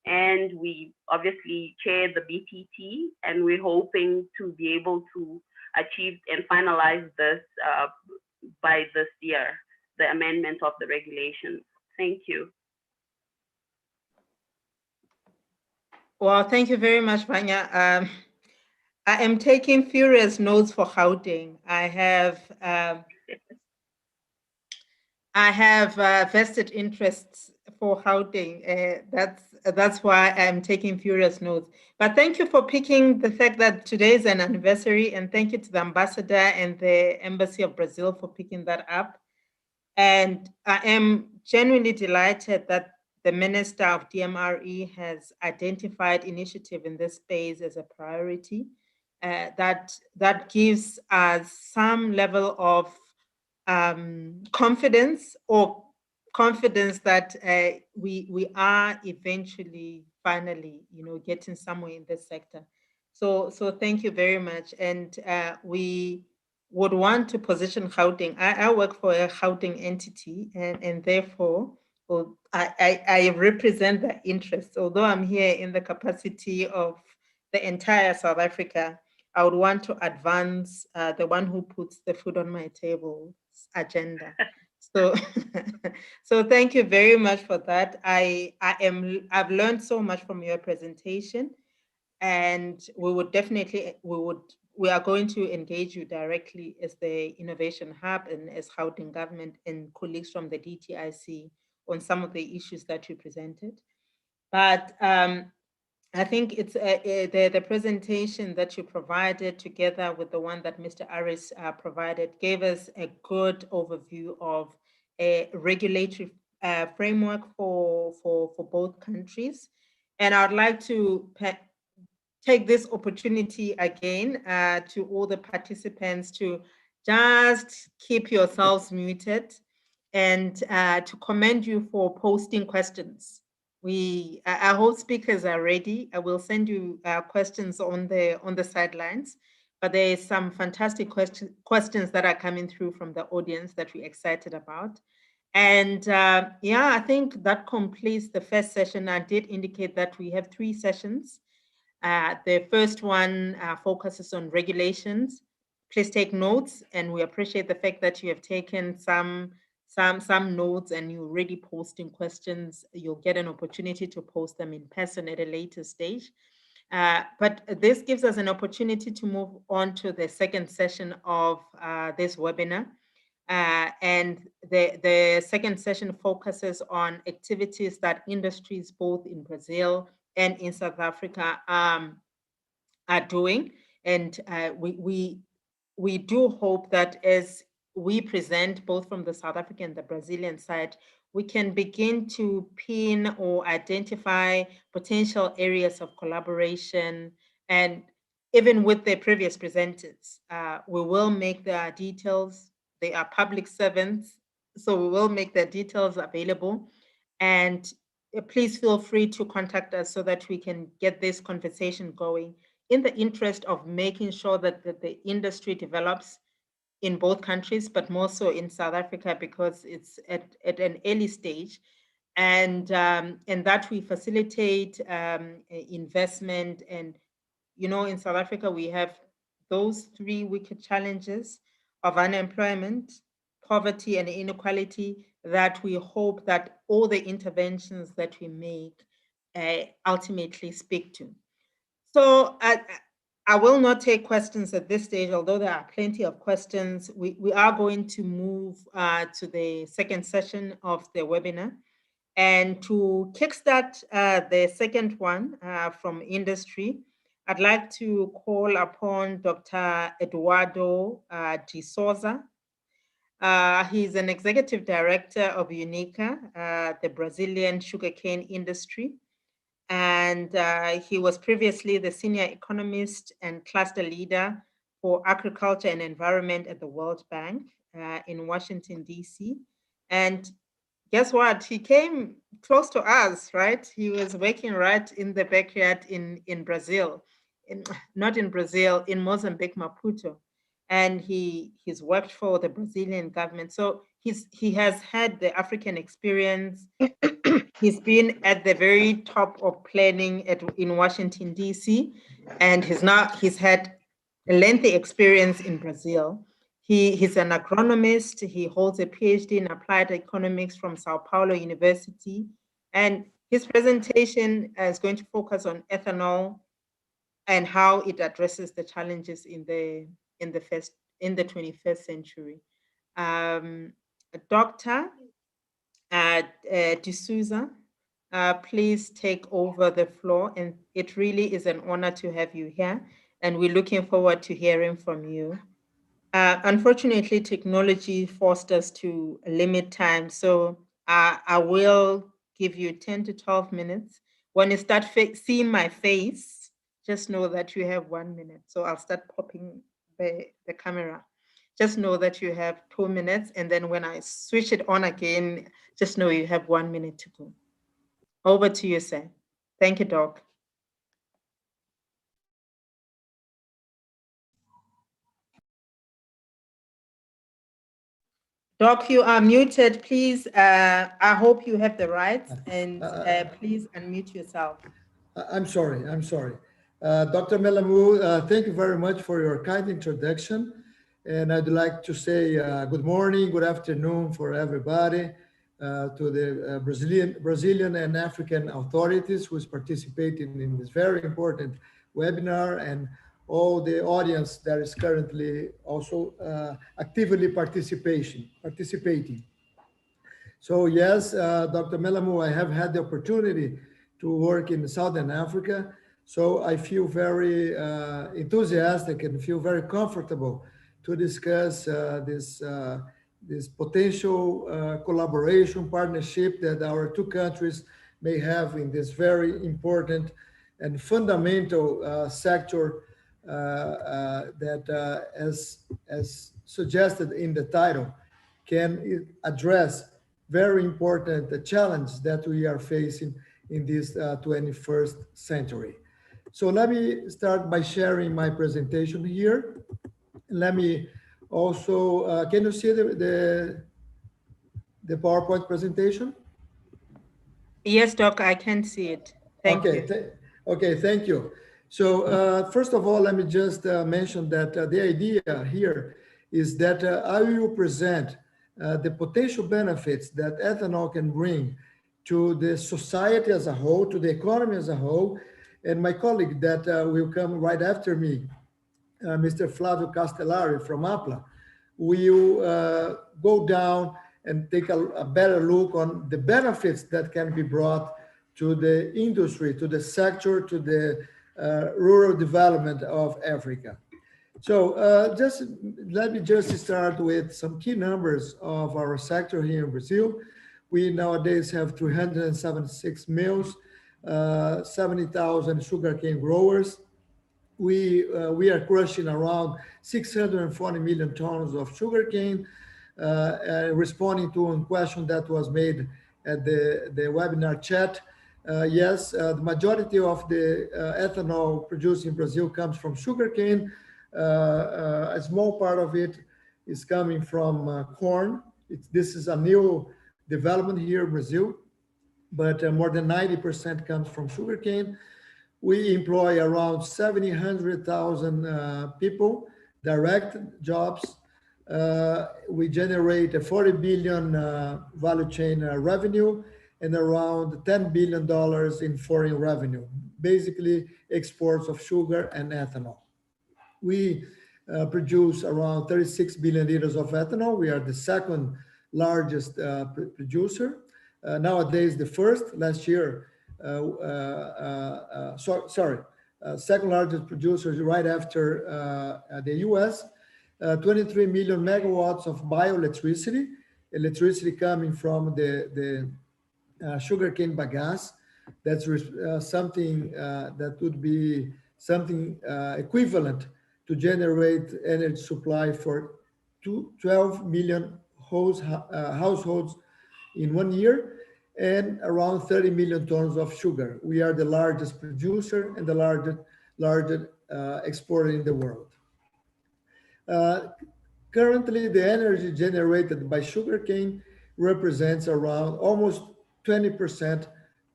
Speaker 6: and we obviously chair the BTT, and we're hoping to be able to achieve and finalize this by this year, the amendment of the regulations. Thank you.
Speaker 1: Well, thank you very much, Vanya. I am taking furious notes for Gauteng. I have vested interests for Gauteng. That's why I'm taking furious notes. But thank you for picking the fact that today is an anniversary, and thank you to the ambassador and the Embassy of Brazil for picking that up. And I am genuinely delighted that the Minister of DMRE has identified initiative in this space as a priority. That gives us some level of confidence that we are eventually, finally, getting somewhere in this sector. So thank you very much. And we would want to position Gauteng. I work for a Gauteng entity, and therefore, I represent the interests. Although I'm here in the capacity of the entire South Africa, I would want to advance the one who puts the food on my table agenda. So, so thank you very much for that. I've learned so much from your presentation, and we are going to engage you directly as the Innovation Hub and as Gauteng government and colleagues from the DTIC on some of the issues that you presented. But I think it's the presentation that you provided together with the one that Mr. Aris provided gave us a good overview of a regulatory framework for both countries. And I'd like to take this opportunity again to all the participants to just keep yourselves muted and to commend you for posting questions. Our host speakers are ready. I will send you questions on the sidelines, but there is some fantastic questions that are coming through from the audience that we're excited about. And yeah, I think that completes the first session. I did indicate that we have 3 sessions. The first one focuses on regulations. Please take notes, and we appreciate the fact that you have taken some notes and you're already posting questions. You'll get an opportunity to post them in person at a later stage. But this gives us an opportunity to move on to the second session of this webinar. And the second session focuses on activities that industries both in Brazil and in South Africa are doing. And we do hope that as we present both from the South African and the Brazilian side, we can begin to pin or identify potential areas of collaboration. And even with the previous presenters, we will make the details. They are public servants, so we will make the details available. And please feel free to contact us so that we can get this conversation going in the interest of making sure that the industry develops in both countries, but more so in South Africa because it's at an early stage, and that we facilitate investment. And in South Africa we have those three wicked challenges of unemployment, poverty, and inequality that we hope that all the interventions that we make ultimately speak to. So I will not take questions at this stage, although there are plenty of questions. We are going to move to the second session of the webinar. And to kickstart the second one from industry, I'd like to call upon Dr. Eduardo de Souza. He's an executive director of UNICA, the Brazilian sugarcane industry. And he was previously the senior economist and cluster leader for agriculture and environment at the World Bank in Washington, D.C. And guess what? He came close to us, right? He was working right in the backyard in Brazil, not in Brazil, in Mozambique, Maputo. And he's worked for the Brazilian government. So he has had the African experience. He's been at the very top of planning in Washington, D.C., and he's had a lengthy experience in Brazil. He's an agronomist. He holds a PhD in applied economics from Sao Paulo University. And his presentation is going to focus on ethanol and how it addresses the challenges in the 21st century. Dr. D'Souza, please take over the floor. And it really is an honor to have you here. And we're looking forward to hearing from you. Unfortunately, technology forced us to limit time. So I will give you 10 to 12 minutes. When you start seeing my face, just know that you have 1 minute. So I'll start popping the camera. Just know that you have 2 minutes. And then when I switch it on again, just know you have 1 minute to go. Over to you, sir. Thank you, Doc. Doc, you are muted. Please, I hope you have the rights, and please unmute yourself.
Speaker 4: I'm sorry. Dr. Melamu, thank you very much for your kind introduction. And I'd like to say good morning, good afternoon for everybody, to the Brazilian and African authorities who is participating in this very important webinar, and all the audience that is currently also actively participating. So yes, Dr. Melamu, I have had the opportunity to work in Southern Africa. So I feel very enthusiastic and feel very comfortable to discuss this potential collaboration partnership that our two countries may have in this very important and fundamental sector that, as suggested in the title, can address very important challenge that we are facing in this 21st century. So let me start by sharing my presentation here. Let me also, can you see the PowerPoint presentation?
Speaker 1: Yes, Doc, I can see it. Thank you.
Speaker 4: Okay, thank you. So first of all, let me just mention that the idea here is that I will present the potential benefits that ethanol can bring to the society as a whole, to the economy as a whole. And my colleague that will come right after me, Mr. Flavio Castellari from APLA, will go down and take a better look on the benefits that can be brought to the industry, to the sector, to the rural development of Africa. So let me just start with some key numbers of our sector here in Brazil. We nowadays have 376 mills, 70,000 sugarcane growers. We are crushing around 640 million tons of sugarcane. Responding to a question that was made at the webinar chat, yes, the majority of the ethanol produced in Brazil comes from sugarcane. A small part of it is coming from corn. This is a new development here in Brazil, but more than 90% comes from sugarcane. We employ around 700,000 people, direct jobs. We generate a 40 billion value chain revenue and around $10 billion in foreign revenue, basically exports of sugar and ethanol. We produce around 36 billion liters of ethanol. We are the second largest producer. Nowadays, the first. Last year, second largest producer right after the US. 23 million megawatts of bioelectricity, electricity coming from the sugarcane bagasse. That's something that would be something equivalent to generate energy supply for 12 million households in 1 year, and around 30 million tons of sugar. We are the largest producer and the largest exporter in the world. Currently, the energy generated by sugarcane represents around almost 20%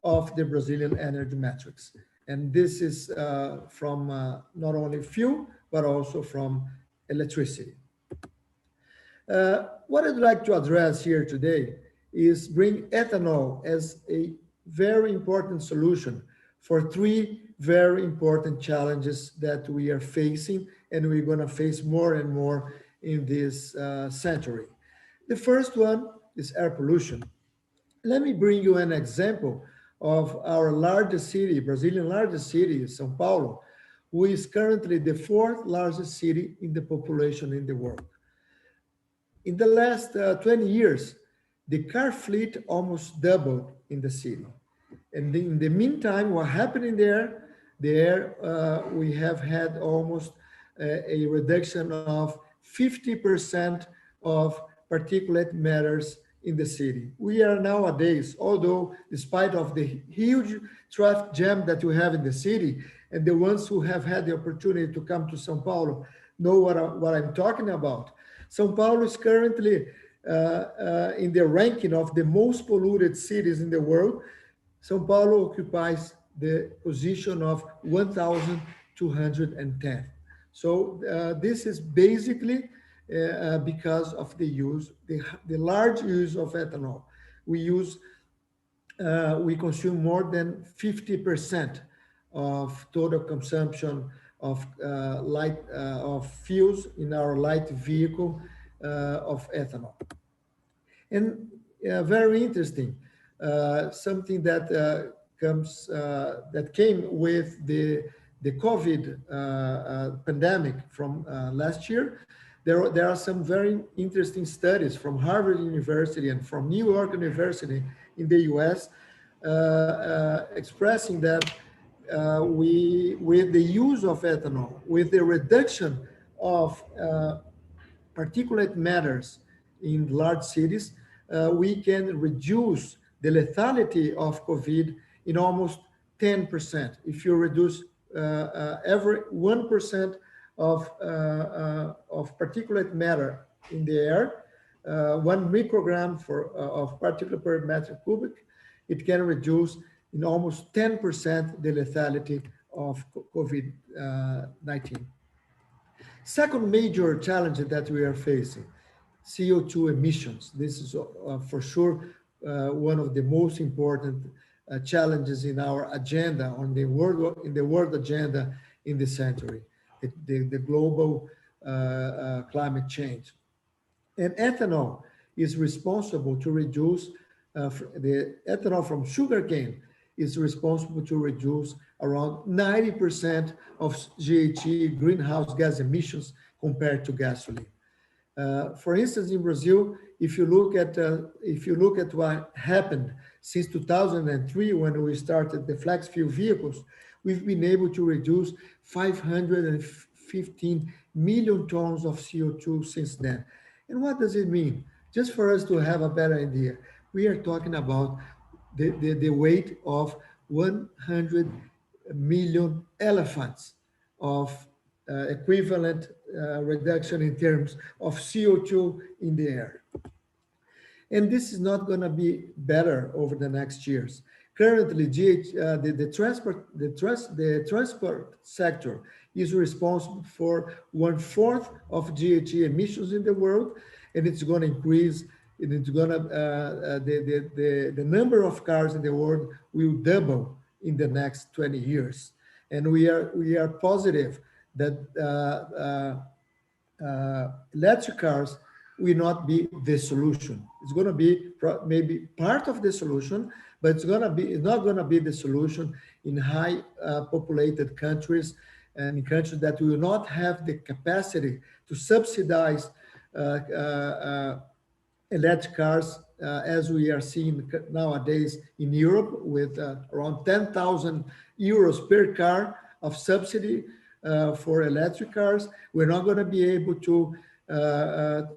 Speaker 4: of the Brazilian energy matrix. And this is from not only fuel, but also from electricity. What I'd like to address here today is bring ethanol as a very important solution for three very important challenges that we are facing and we're going to face more and more in this century. The first one is air pollution. Let me bring you an example of our largest city, Brazilian largest city, São Paulo, who is currently the fourth largest city in the population in the world. In the last 20 years, the car fleet almost doubled in the city. And in the meantime, what happened there, we have had almost a reduction of 50% of particulate matters in the city. We are nowadays, although despite of the huge traffic jam that we have in the city, and the ones who have had the opportunity to come to São Paulo know what I'm talking about. São Paulo is currently in the ranking of the most polluted cities in the world. São Paulo occupies the position of 1,210. So this is basically because of the large use of ethanol. We consume more than 50% of total consumption of fuels in our light vehicle of ethanol. And very interesting, something that came with the COVID pandemic from last year. There are some very interesting studies from Harvard University and from New York University in the US expressing that with the use of ethanol, with the reduction of particulate matters in large cities, we can reduce the lethality of COVID in almost 10%. If you reduce every 1% of particulate matter in the air, 1 microgram of particulate per meter cubic, it can reduce in almost 10% the lethality of COVID-19. Second major challenge that we are facing, CO2 emissions. This is for sure one of the most important challenges in our agenda, in the world agenda in this century, the global climate change. And ethanol is responsible to reduce, the ethanol from sugarcane is responsible to reduce around 90% of GHG, greenhouse gas emissions, compared to gasoline. For instance, in Brazil, if you look at what happened since 2003, when we started the flex fuel vehicles, we've been able to reduce 515 million tons of CO2 since then. And what does it mean? Just for us to have a better idea, we are talking about the weight of 100 million elephants of equivalent reduction in terms of CO2 in the air. And this is not going to be better over the next years. Currently, the transport sector is responsible for 1/4 of GHG emissions in the world, and it's going to increase. And it's going to the number of cars in the world will double in the next 20 years, and we are positive that electric cars will not be the solution. It's going to be maybe part of the solution, but it's not going to be the solution in high populated countries and in countries that will not have the capacity to subsidize electric cars, as we are seeing nowadays in Europe, with around 10,000 euros per car of subsidy for electric cars. We're not going to be able to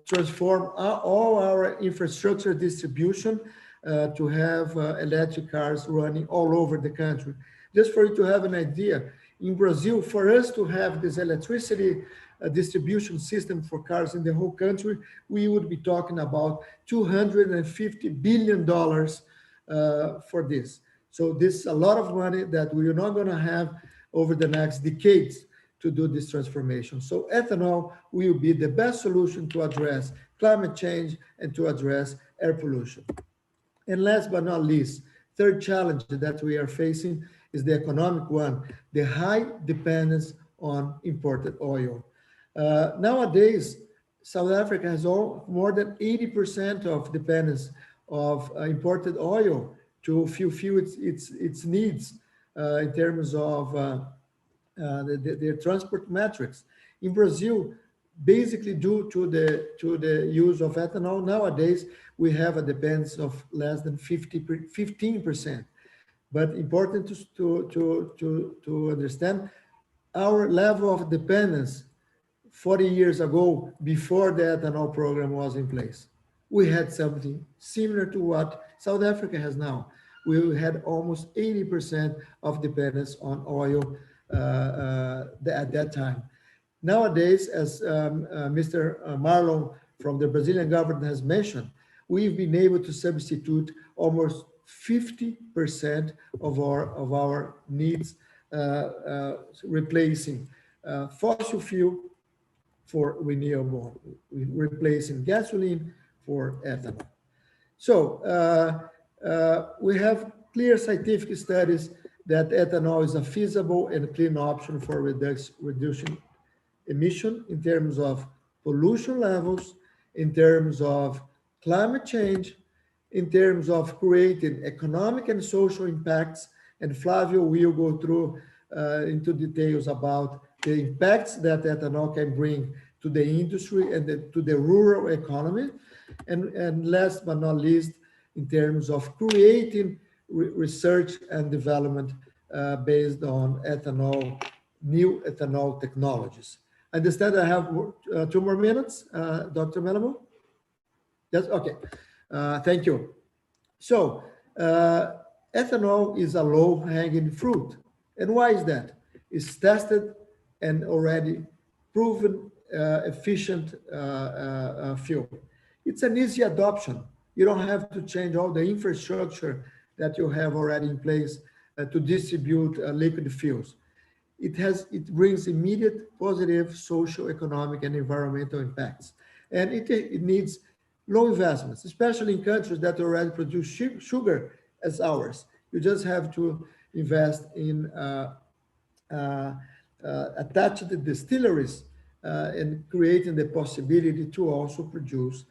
Speaker 4: transform all our infrastructure distribution to have electric cars running all over the country. Just for you to have an idea, in Brazil, for us to have this electricity distribution system for cars in the whole country, we would be talking about $250 billion for this. So this is a lot of money that we are not going to have over the next decades to do this transformation. So ethanol will be the best solution to address climate change and to address air pollution. And last but not least, third challenge that we are facing is the economic one, the high dependence on imported oil. Nowadays, South Africa has more than 80% of dependence of imported oil to fulfill its needs in terms of their transport metrics. In Brazil, basically due to the use of ethanol, nowadays we have a dependence of less than 15%. But important to understand, our level of dependence 40 years ago, before the ethanol program was in place, we had something similar to what South Africa has now. We had almost 80% of dependence on oil at that time. Nowadays, as Mr. Marlon from the Brazilian government has mentioned, we've been able to substitute almost 50% of our needs, replacing fossil fuel for renewable, replacing gasoline for ethanol. So we have clear scientific studies that ethanol is a feasible and clean option for reducing emission in terms of pollution levels, in terms of climate change, in terms of creating economic and social impacts. And Flavio will go through into details about the impacts that ethanol can bring to the industry and to the rural economy. And last but not least, in terms of creating research and development based on ethanol, new ethanol technologies. I understand I have 2 more minutes, Dr. Melamu? Yes, okay. Thank you. So ethanol is a low-hanging fruit. And why is that? It's tested and already proven efficient fuel. It's an easy adoption. You don't have to change all the infrastructure that you have already in place to distribute liquid fuels. It brings immediate positive social, economic, and environmental impacts. And it needs low investments, especially in countries that already produce sugar as ours. You just have to invest in attached distilleries and creating the possibility to also produce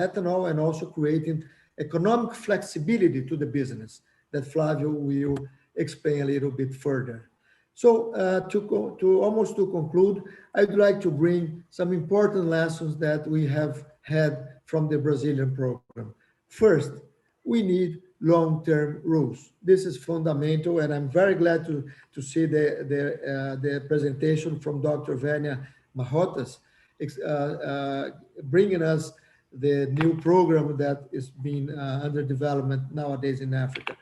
Speaker 4: ethanol, and also creating economic flexibility to the business that Flavio will explain a little bit further. So to conclude, I'd like to bring some important lessons that we have had from the Brazilian program. First, we need long-term rules. This is fundamental, and I'm very glad to see the presentation from Dr. Vania Mahotas, bringing us the new program that is being under development nowadays in Africa,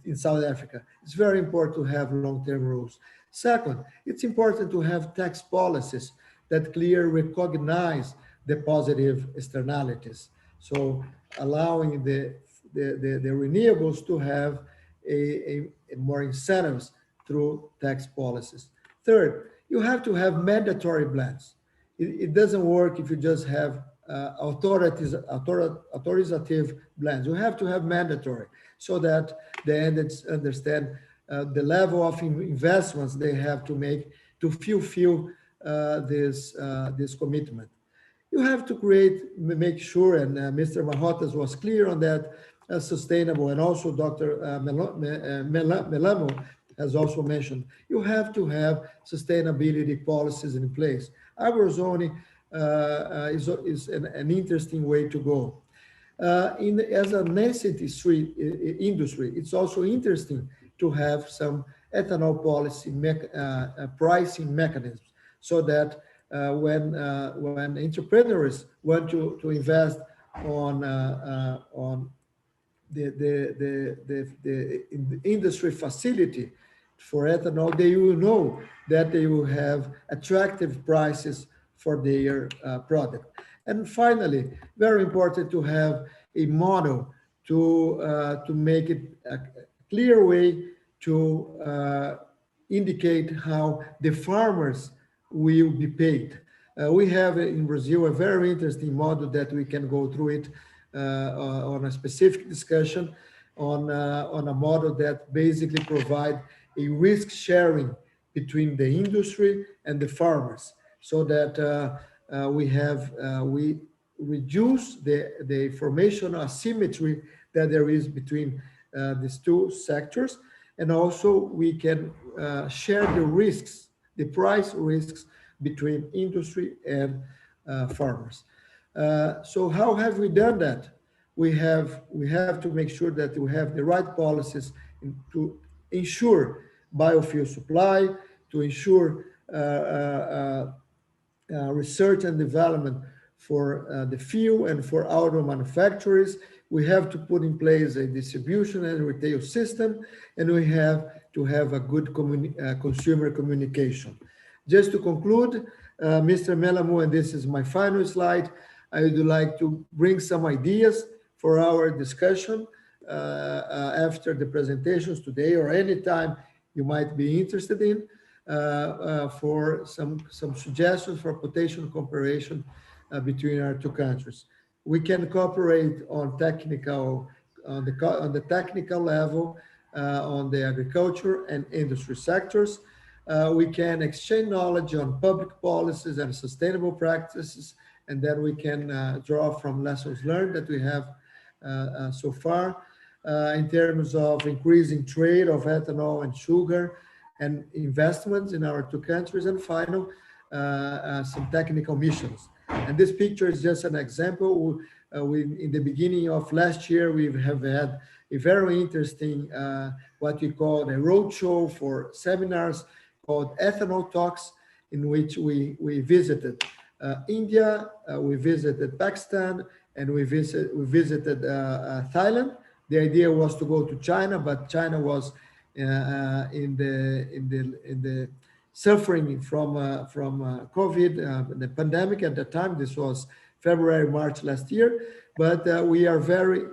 Speaker 4: in South Africa. It's very important to have long-term rules. Second, it's important to have tax policies that clearly recognize the positive externalities. So allowing the renewables to have a more incentives through tax policies. Third, you have to have mandatory blends. It doesn't work if you just have authoritative blends. You have to have mandatory so that the entities understand the level of investments they have to make to fulfill this commitment. You have to make sure, and Mr. Mahotas was clear on that, sustainable, and also Dr. Melamo has also mentioned, you have to have sustainability policies in place. Agrozoning is an interesting way to go. As a nascent industry, it's also interesting to have some ethanol policy pricing mechanisms so that when entrepreneurs want to invest on the industry facility for ethanol, they will know that they will have attractive prices for their product. And finally, very important to have a model to make it a clear way to indicate how the farmers will be paid. We have in Brazil a very interesting model that we can go through it on a specific discussion on a model that basically provide a risk sharing between the industry and the farmers, so that we reduce the information asymmetry that there is between these two sectors, and also we can share the risks, the price risks between industry and farmers. So how have we done that? We have to make sure that we have the right policies to ensure biofuel supply, to ensure research and development for the fuel and for auto manufacturers. We have to put in place a distribution and retail system, and we have to have a good consumer communication. Just to conclude, Mr. Melamo, and this is my final slide, I would like to bring some ideas for our discussion after the presentations today or anytime you might be interested in, for some suggestions for potential cooperation between our two countries. We can cooperate on the technical level, on the agriculture and industry sectors. We can exchange knowledge on public policies and sustainable practices, and then we can draw from lessons learned that we have so far in terms of increasing trade of ethanol and sugar and investments in our two countries, and final, some technical missions. And this picture is just an example. In the beginning of last year, we have had a very interesting, what we call a roadshow for seminars called Ethanol Talks, in which we visited India, we visited Pakistan, and we visited Thailand. The idea was to go to China, but China was in the suffering from COVID, the pandemic at the time. This was February, March last year. But we are very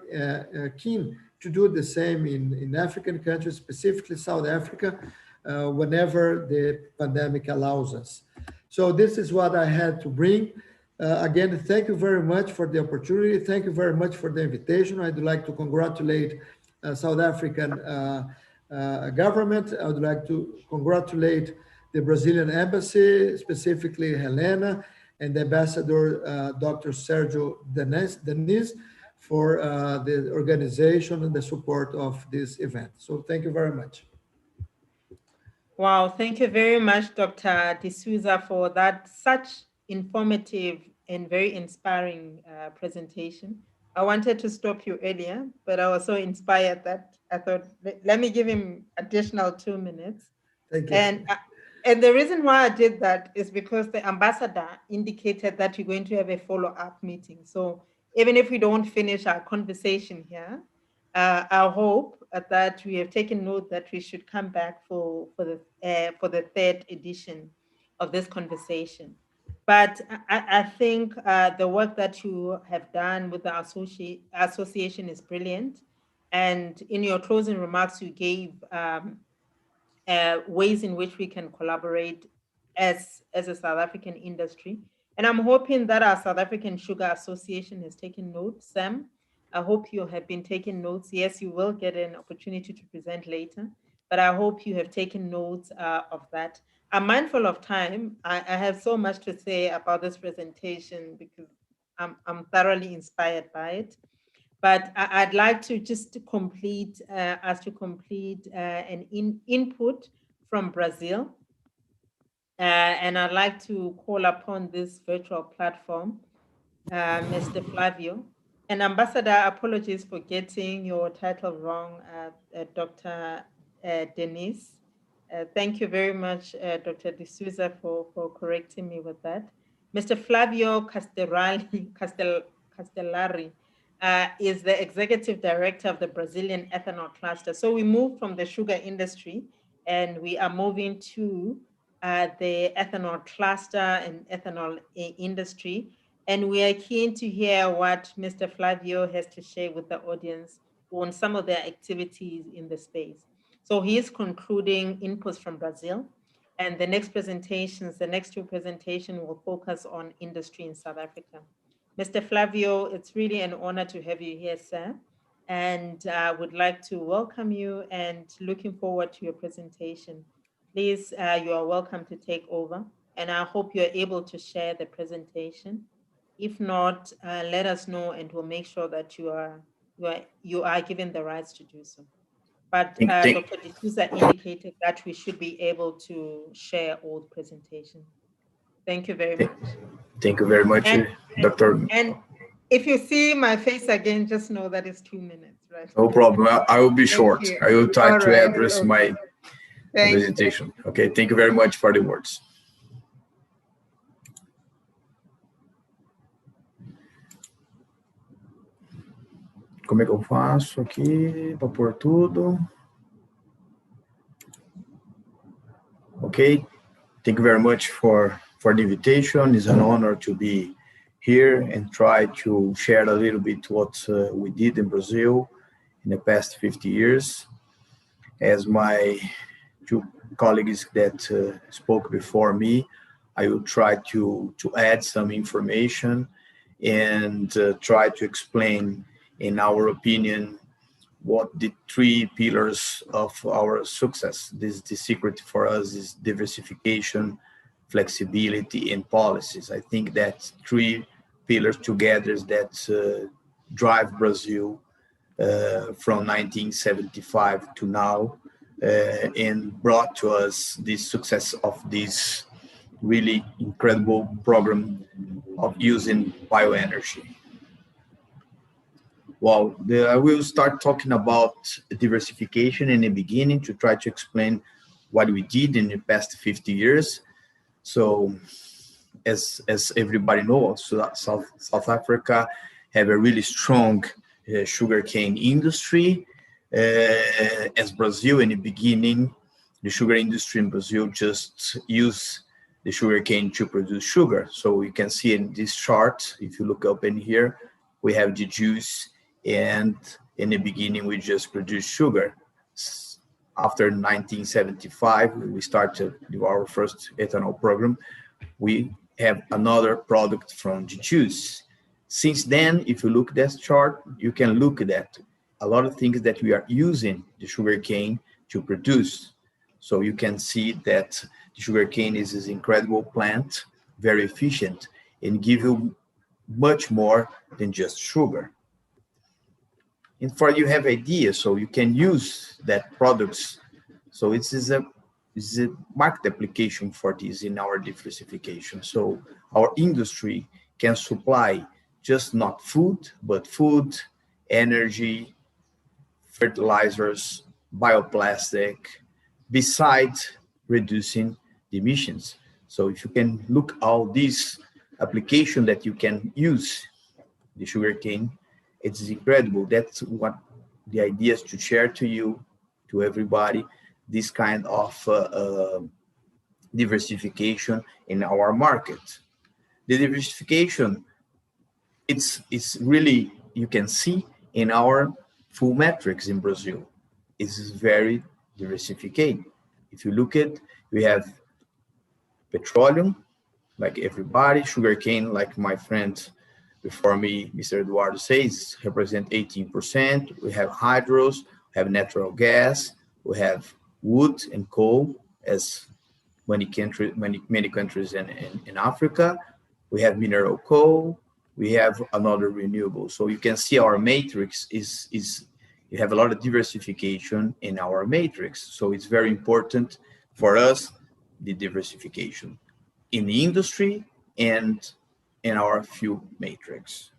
Speaker 4: keen to do the same in African countries, specifically South Africa, whenever the pandemic allows us. So this is what I had to bring. Again, thank you very much for the opportunity. Thank you very much for the invitation. I'd like to congratulate South African government. I would like to congratulate the Brazilian embassy, specifically Helena, and the ambassador, Dr. Sergio Deniz, for the organization and the support of this event. So thank you very much.
Speaker 1: Wow, thank you very much, Dr. D'Souza, for that such informative and very inspiring presentation. I wanted to stop you earlier, but I was so inspired that I thought, let me give him additional 2 minutes.
Speaker 4: Thank you.
Speaker 1: And the reason why I did that is because the ambassador indicated that you're going to have a follow-up meeting. So even if we don't finish our conversation here, I hope that we have taken note that we should come back for the third edition of this conversation. But I think the work that you have done with the association is brilliant. And in your closing remarks, you gave ways in which we can collaborate as a South African industry. And I'm hoping that our South African Sugar Association has taken note. Sam, I hope you have been taking notes. Yes, you will get an opportunity to present later, but I hope you have taken notes of that. I'm mindful of time. I have so much to say about this presentation because I'm thoroughly inspired by it. But I'd like to just complete an input from Brazil. And I'd like to call upon this virtual platform, Mr. Flavio. And Ambassador, apologies for getting your title wrong, Dr. Denise. Thank you very much, Dr. D'Souza, for correcting me with that. Mr. Flavio Castellari is the Executive Director of the Brazilian Ethanol Cluster. So we moved from the sugar industry and we are moving to the ethanol cluster and ethanol industry. And we are keen to hear what Mr. Flavio has to share with the audience on some of their activities in the space. So he is concluding inputs from Brazil. And the next two presentations will focus on industry in South Africa. Mr. Flavio, it's really an honor to have you here, sir. And I would like to welcome you and looking forward to your presentation. Please, you are welcome to take over. And I hope you're able to share the presentation. If not, let us know and we'll make sure that you are given the rights to do so. But Dr. D'Souza indicated that we should be able to share all the presentation. Thank you very much.
Speaker 8: Thank you very much, Dr.
Speaker 1: And if you see my face again, just know that it's 2 minutes, right?
Speaker 8: No problem. I will be short. I will try to address my presentation. Okay, thank you very much for the words. Como é que eu faço aqui para pôr tudo? Okay, thank you very much for the invitation. It's an honor to be here and try to share a little bit what we did in Brazil in the past 50 years. As my two colleagues that spoke before me, I will try to add some information and try to explain, in our opinion, what the three pillars of our success. The secret for us is diversification, flexibility, and policies. I think that three pillars together that drive Brazil from 1975 to now and brought to us the success of this really incredible program of using bioenergy. Well, I will start talking about diversification in the beginning to try to explain what we did in the past 50 years. So, as everybody knows, South Africa have a really strong sugarcane industry. As Brazil in the beginning, the sugar industry in Brazil just used the sugarcane to produce sugar. So we can see in this chart, if you look up in here, we have the juice. And in the beginning, we just produced sugar. After 1975, we started our first ethanol program. We have another product from the juice. Since then, if you look at this chart, you can look at that. A lot of things that we are using the sugarcane to produce. So you can see that the sugarcane is this incredible plant, very efficient, and give you much more than just sugar. And for you have ideas, so you can use that products. So it is a is a market application for this in our diversification. So our industry can supply just not food, but food, energy, fertilizers, bioplastic, besides reducing the emissions. So if you can look all these application that you can use the sugarcane, it's incredible. That's what the idea is to share to you, to everybody, this kind of diversification in our market. The diversification, it's really, you can see in our full metrics in Brazil. It's very diversified. If you look at, we have petroleum, like everybody, sugarcane, like my friend before me, Mr. Eduardo says, represent 18%. We have hydros, we have natural gas, we have wood and coal, as many countries in Africa. We have mineral coal, we have another renewable. So you can see our matrix is you have a lot of diversification in our matrix. So it's very important for us, the diversification in the industry and in our fuel matrix.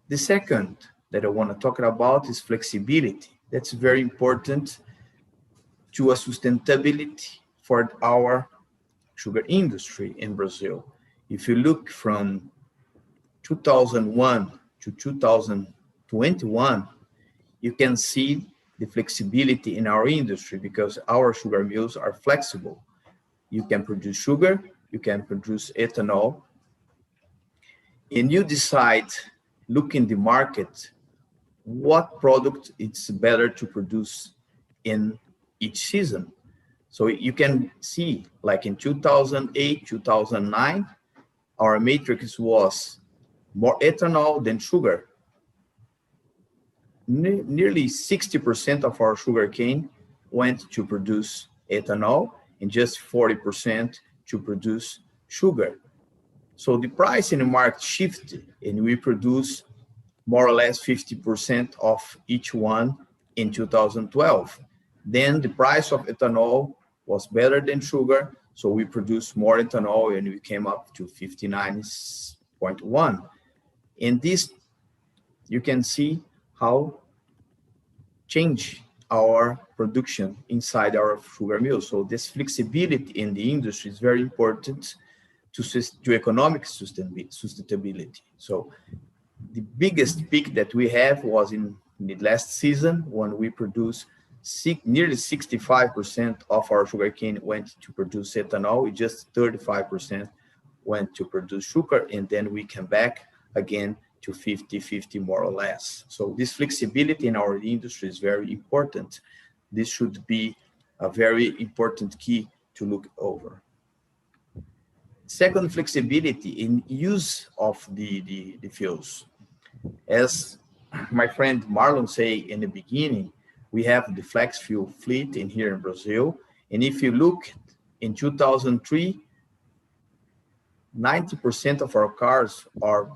Speaker 8: The second that I want to talk about is flexibility. That's very important to a sustainability for our sugar industry in Brazil. If you look from 2001 to 2021, you can see the flexibility in our industry because our sugar mills are flexible. You can produce sugar, you can produce ethanol, and you decide, look in the market, what product it's better to produce in each season. So you can see, like in 2008, 2009, our matrix was more ethanol than sugar. Nearly 60% of our sugarcane went to produce ethanol and just 40% to produce sugar. So the price in the market shifted and we produce more or less 50% of each one in 2012. Then the price of ethanol was better than sugar, so we produced more ethanol and we came up to 59.1. And this, you can see how change our production inside our sugar mill. So this flexibility in the industry is very important to economic sustainability. So the biggest peak that we have was in the last season when we produced nearly 65% of our sugarcane went to produce ethanol. Just 35% went to produce sugar, and then we came back again to 50-50 more or less. So this flexibility in our industry is very important. This should be a very important key to look over. Second, flexibility in use of the fuels. As my friend Marlon said in the beginning, we have the flex fuel fleet in here in Brazil. And if you look in 2003, 90% of our cars are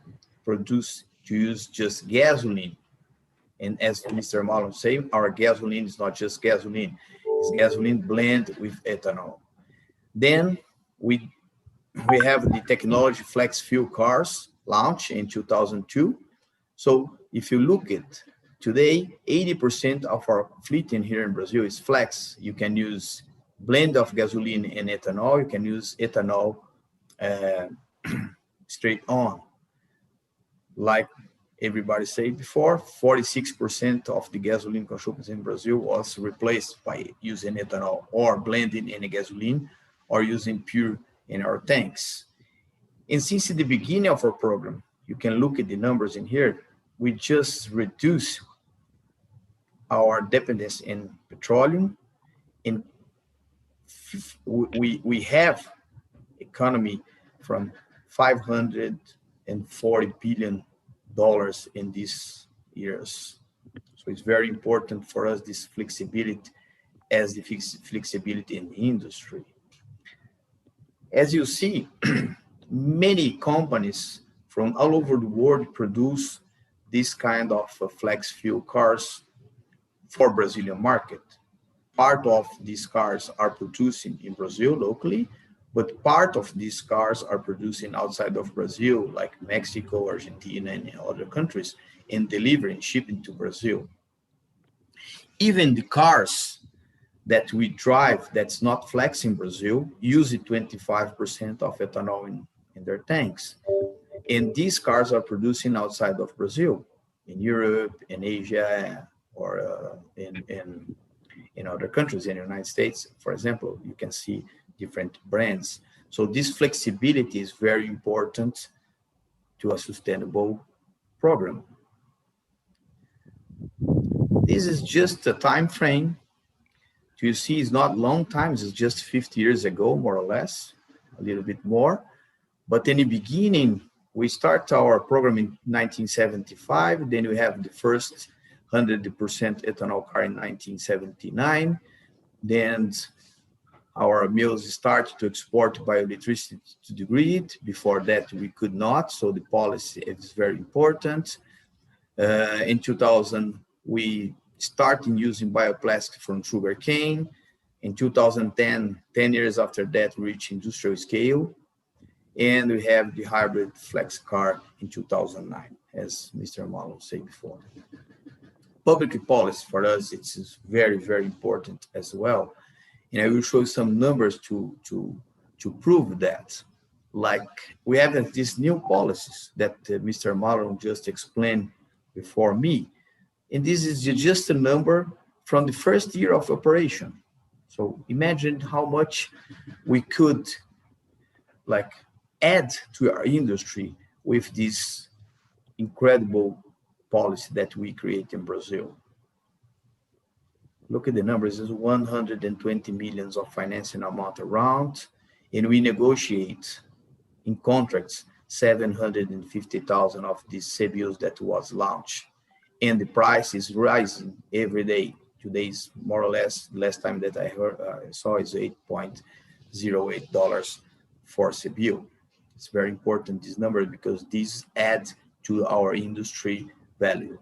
Speaker 8: produced to use just gasoline. And as Mr. Marlon said, our gasoline is not just gasoline, it's gasoline blend with ethanol. Then we have the technology flex fuel cars launched in 2002. So if you look at today, 80% of our fleet in here in Brazil is flex. You can use blend of gasoline and ethanol. You can use ethanol straight on. Like everybody said before, 46% of the gasoline consumption in Brazil was replaced by using ethanol or blending in a gasoline or using pure in our tanks. And since the beginning of our program, you can look at the numbers in here, we just reduce our dependence in petroleum. And we have economy from $540 billion in these years. So it's very important for us, this flexibility as the flexibility in the industry. As you see, many companies from all over the world produce this kind of flex fuel cars for Brazilian market. part of these cars are producing in Brazil locally, but part of these cars are producing outside of Brazil, like Mexico, Argentina, and other countries, and delivering, shipping to Brazil. Even the cars that we drive that's not flex in Brazil use 25% of ethanol in their tanks. And these cars are producing outside of Brazil, in Europe, in Asia, or in other countries, in the United States, for example, you can see different brands. So this flexibility is very important to a sustainable program. This is just a time frame. You see, it's not long time, it's just 50 years ago, more or less, a little bit more. But in the beginning, we start our program in 1975, then we have the first 100% ethanol car in 1979. Then our mills start to export bioelectricity to the grid. Before that, we could not, so the policy is very important. In 2000, we started using bioplastic from sugarcane. In 2010, 10 years after that, we reached industrial scale. And we have the hybrid flex car in 2009, as Mr. Malo said before. Public policy for us, it's very, very important as well. And I will show you some numbers to prove that. Like we have these new policies that Mr. Malo just explained before me. And this is just a number from the first year of operation. So imagine how much we could like add to our industry with this incredible policy that we create in Brazil. Look at the numbers, it's 120 millions of financing amount around, and we negotiate in contracts 750,000 of these CBIOs that was launched. And the price is rising every day. Today's more or less, last time that I saw is $8.08 for CBIO. It's very important, this number, because these add to our industry value.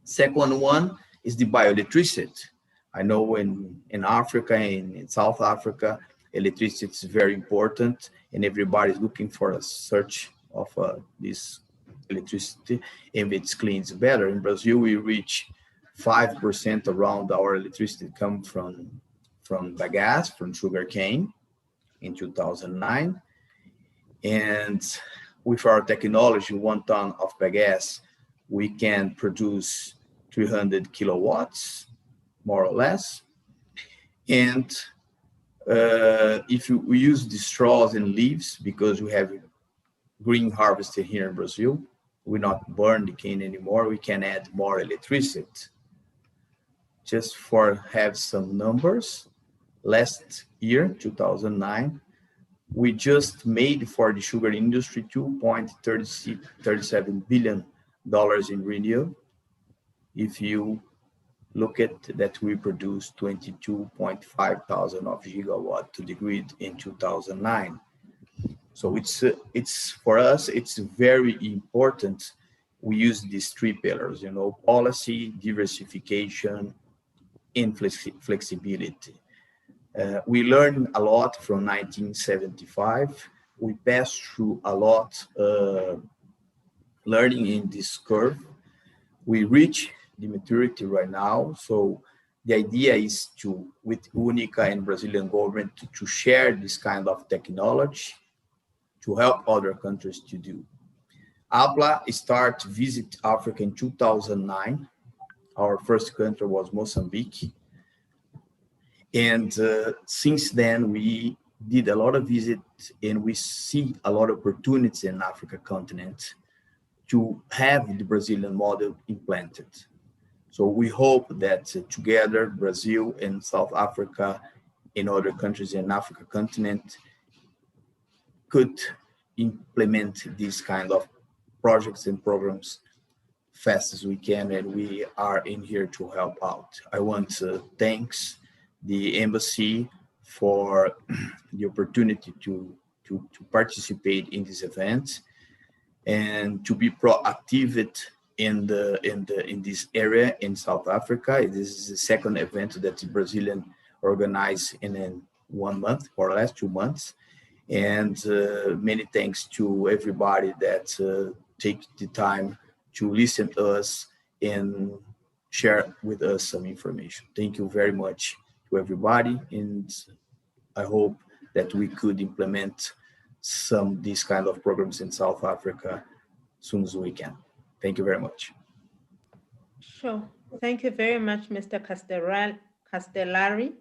Speaker 8: Second one is the bioelectricity. I know in Africa, in South Africa, electricity is very important, and everybody is looking for a search of this electricity, and it's clean, it's better. In Brazil, we reach 5% around our electricity come from bagasse, from sugarcane in 2009. And with our technology, 1 ton of bagasse, we can produce 300 kilowatts, more or less. And if we use the straws and leaves, because we have green harvesting here in Brazil, we not burn the cane anymore, we can add more electricity. Just for have some numbers, last year, 2009, we just made for the sugar industry $2.37 billion in revenue. If you look at that, we produced 22,500 of gigawatt to the grid in 2009. So it's for us, it's very important. We use these 3 pillars, you know, policy, diversification, and flexibility. We learned a lot from 1975. We passed through a lot learning in this curve. We reach the maturity right now. So the idea is to, with UNICA and Brazilian government, to share this kind of technology to help other countries to do. APLA started to visit Africa in 2009. Our first country was Mozambique. And since then, we did a lot of visits, and we see a lot of opportunities in Africa continent to have the Brazilian model implanted. So we hope that together, Brazil and South Africa and other countries in Africa continent could implement these kind of projects and programs fast as we can, and we are in here to help out. I want to thank the embassy for the opportunity to participate in this event and to be proactive in this area in South Africa. This is the second event that the Brazilian organized in 1 month, more or less 2 months. And many thanks to everybody that take the time to listen to us and share with us some information. Thank you very much to everybody, and I hope that we could implement these kind of programs in South Africa soon as we can. Thank you very much.
Speaker 1: Sure. Thank you very much, Mr. Castellari.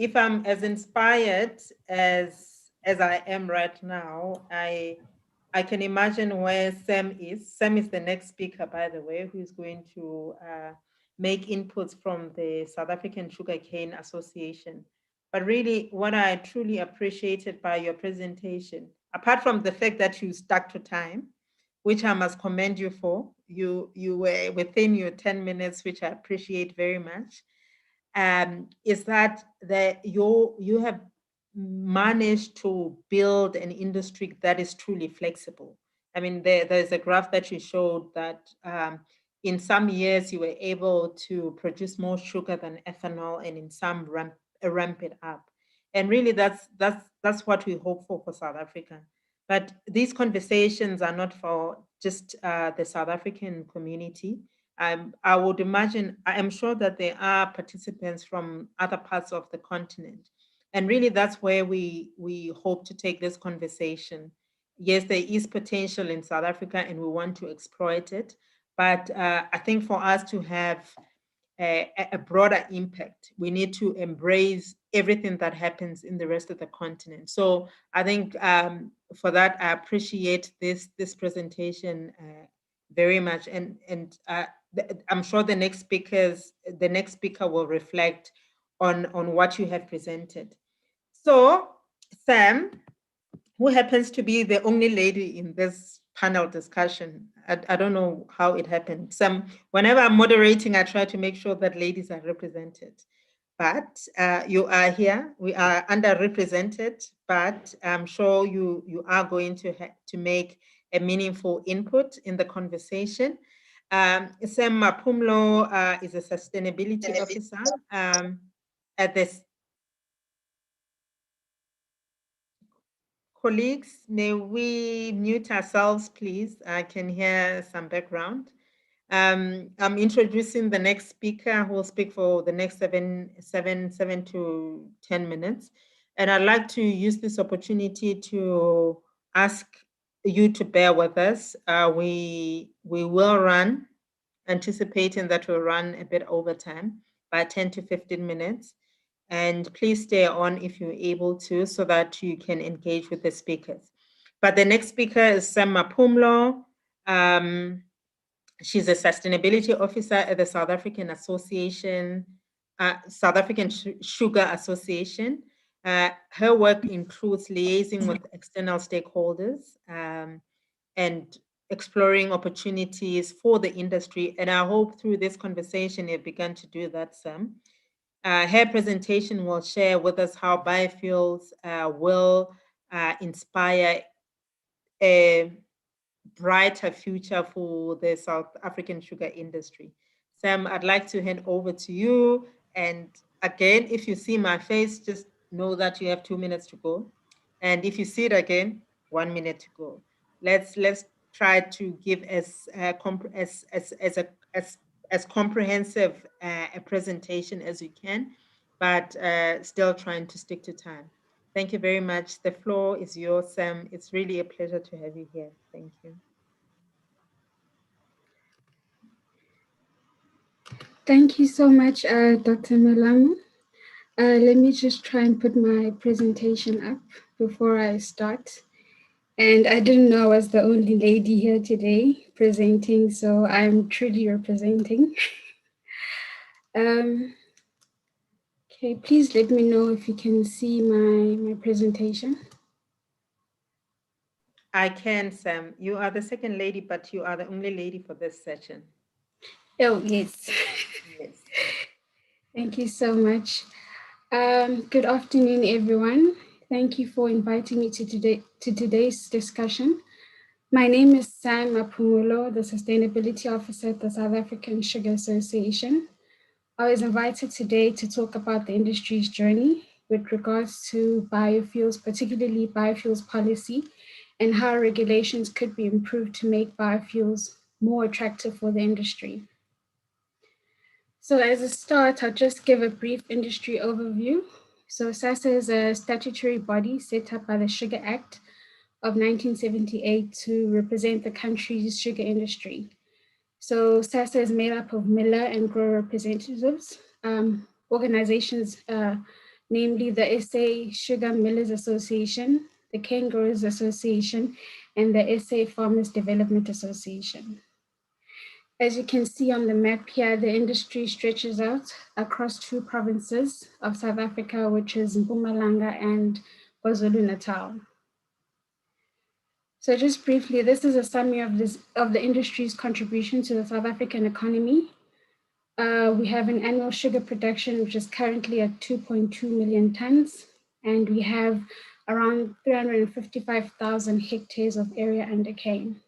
Speaker 1: If I'm as inspired as I am right now, I can imagine where Sam is. Sam is the next speaker, by the way, who is going to make inputs from the South African Sugarcane Association. But really, what I truly appreciated by your presentation, apart from the fact that you stuck to time, which I must commend you for, you were within your 10 minutes, which I appreciate very much, is that you have managed to build an industry that is truly flexible. I mean, there's a graph that you showed that in some years you were able to produce more sugar than ethanol, and in some ramp it up. And really, that's what we hope for South Africa. But these conversations are not for just the South African community. I would imagine, I am sure that there are participants from other parts of the continent. And really, that's where we hope to take this conversation. Yes, there is potential in South Africa and we want to exploit it. But I think for us to have a broader impact, we need to embrace everything that happens in the rest of the continent. So I think for that, I appreciate this presentation very much. And I'm sure the next speaker will reflect on what you have presented. So Sam, who happens to be the only lady in this panel discussion. I don't know how it happened. Whenever I'm moderating, I try to make sure that ladies are represented. But you are here. We are underrepresented, but I'm sure you are going to make a meaningful input in the conversation. Sam Mapumlo is a sustainability officer at this. Colleagues, may we mute ourselves, please? I can hear some background. I'm introducing the next speaker who will speak for the next 7 to 10 minutes. And I'd like to use this opportunity to ask you to bear with us. We will run, anticipating that we'll run a bit over time by 10 to 15 minutes. And please stay on if you're able to, so that you can engage with the speakers. But the next speaker is Sam Mapumlo. She's a sustainability officer at the South African Association, South African Sugar Association. Her work includes liaising with external stakeholders and exploring opportunities for the industry. And I hope through this conversation, you've begun to do that, Sam. Her presentation will share with us how biofuels will inspire a brighter future for the South African sugar industry. Sam, I'd like to hand over to you. And again, if you see my face, just know that you have 2 minutes to go. And if you see it again, 1 minute to go. Let's try to give as comprehensive a presentation as you can, but still trying to stick to time. Thank you very much. The floor is yours, Sam. It's really a pleasure to have you here. Thank you.
Speaker 9: Thank you so much, Dr. Malamu. Let me just try and put my presentation up before I start. And I didn't know I was the only lady here today presenting, so I'm truly representing. Okay, please let me know if you can see my presentation.
Speaker 1: I can, Sam. You are the second lady, but you are the only lady for this session.
Speaker 9: Oh, yes.
Speaker 1: Yes.
Speaker 9: Thank you so much. Good afternoon, everyone. Thank you for inviting me to today's discussion. My name is Sam Mapumulo, the Sustainability Officer at the South African Sugar Association. I was invited today to talk about the industry's journey with regards to biofuels, particularly biofuels policy, and how regulations could be improved to make biofuels more attractive for the industry. So as a start, I'll just give a brief industry overview. So SASA is a statutory body set up by the Sugar Act of 1978 to represent the country's sugar industry. So SASA is made up of miller and grower representatives, organizations, namely the SA Sugar Millers Association, the Cane Growers Association, and the SA Farmers Development Association. As you can see on the map here, the industry stretches out across two provinces of South Africa, which is Mpumalanga and KwaZulu-Natal. So just briefly, this is a summary of the industry's contribution to the South African economy. We have an annual sugar production, which is currently at 2.2 million tons, and we have around 355,000 hectares of area under cane.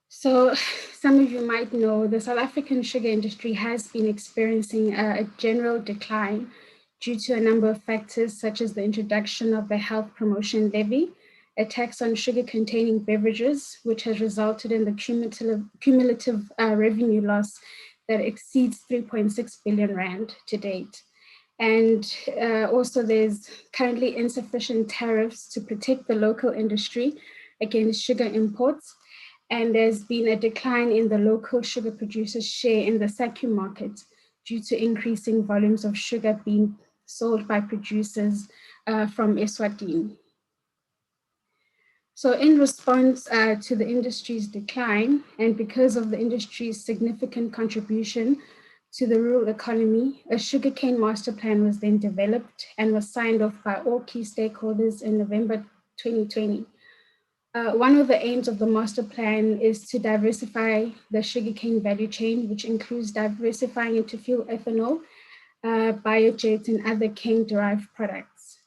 Speaker 9: So some of you might know the South African sugar industry has been experiencing a general decline due to a number of factors, such as the introduction of the health promotion levy, a tax on sugar-containing beverages, which has resulted in the cumulative revenue loss that exceeds 3.6 billion rand to date. And also there's currently insufficient tariffs to protect the local industry against sugar imports. And there's been a decline in the local sugar producers' share in the SACU market due to increasing volumes of sugar being sold by producers from Eswatini. So in response to the industry's decline, and because of the industry's significant contribution to the rural economy, a sugarcane master plan was then developed and was signed off by all key stakeholders in November 2020. One of the aims of the master plan is to diversify the sugarcane value chain, which includes diversifying into fuel ethanol, biojet, and other cane-derived products.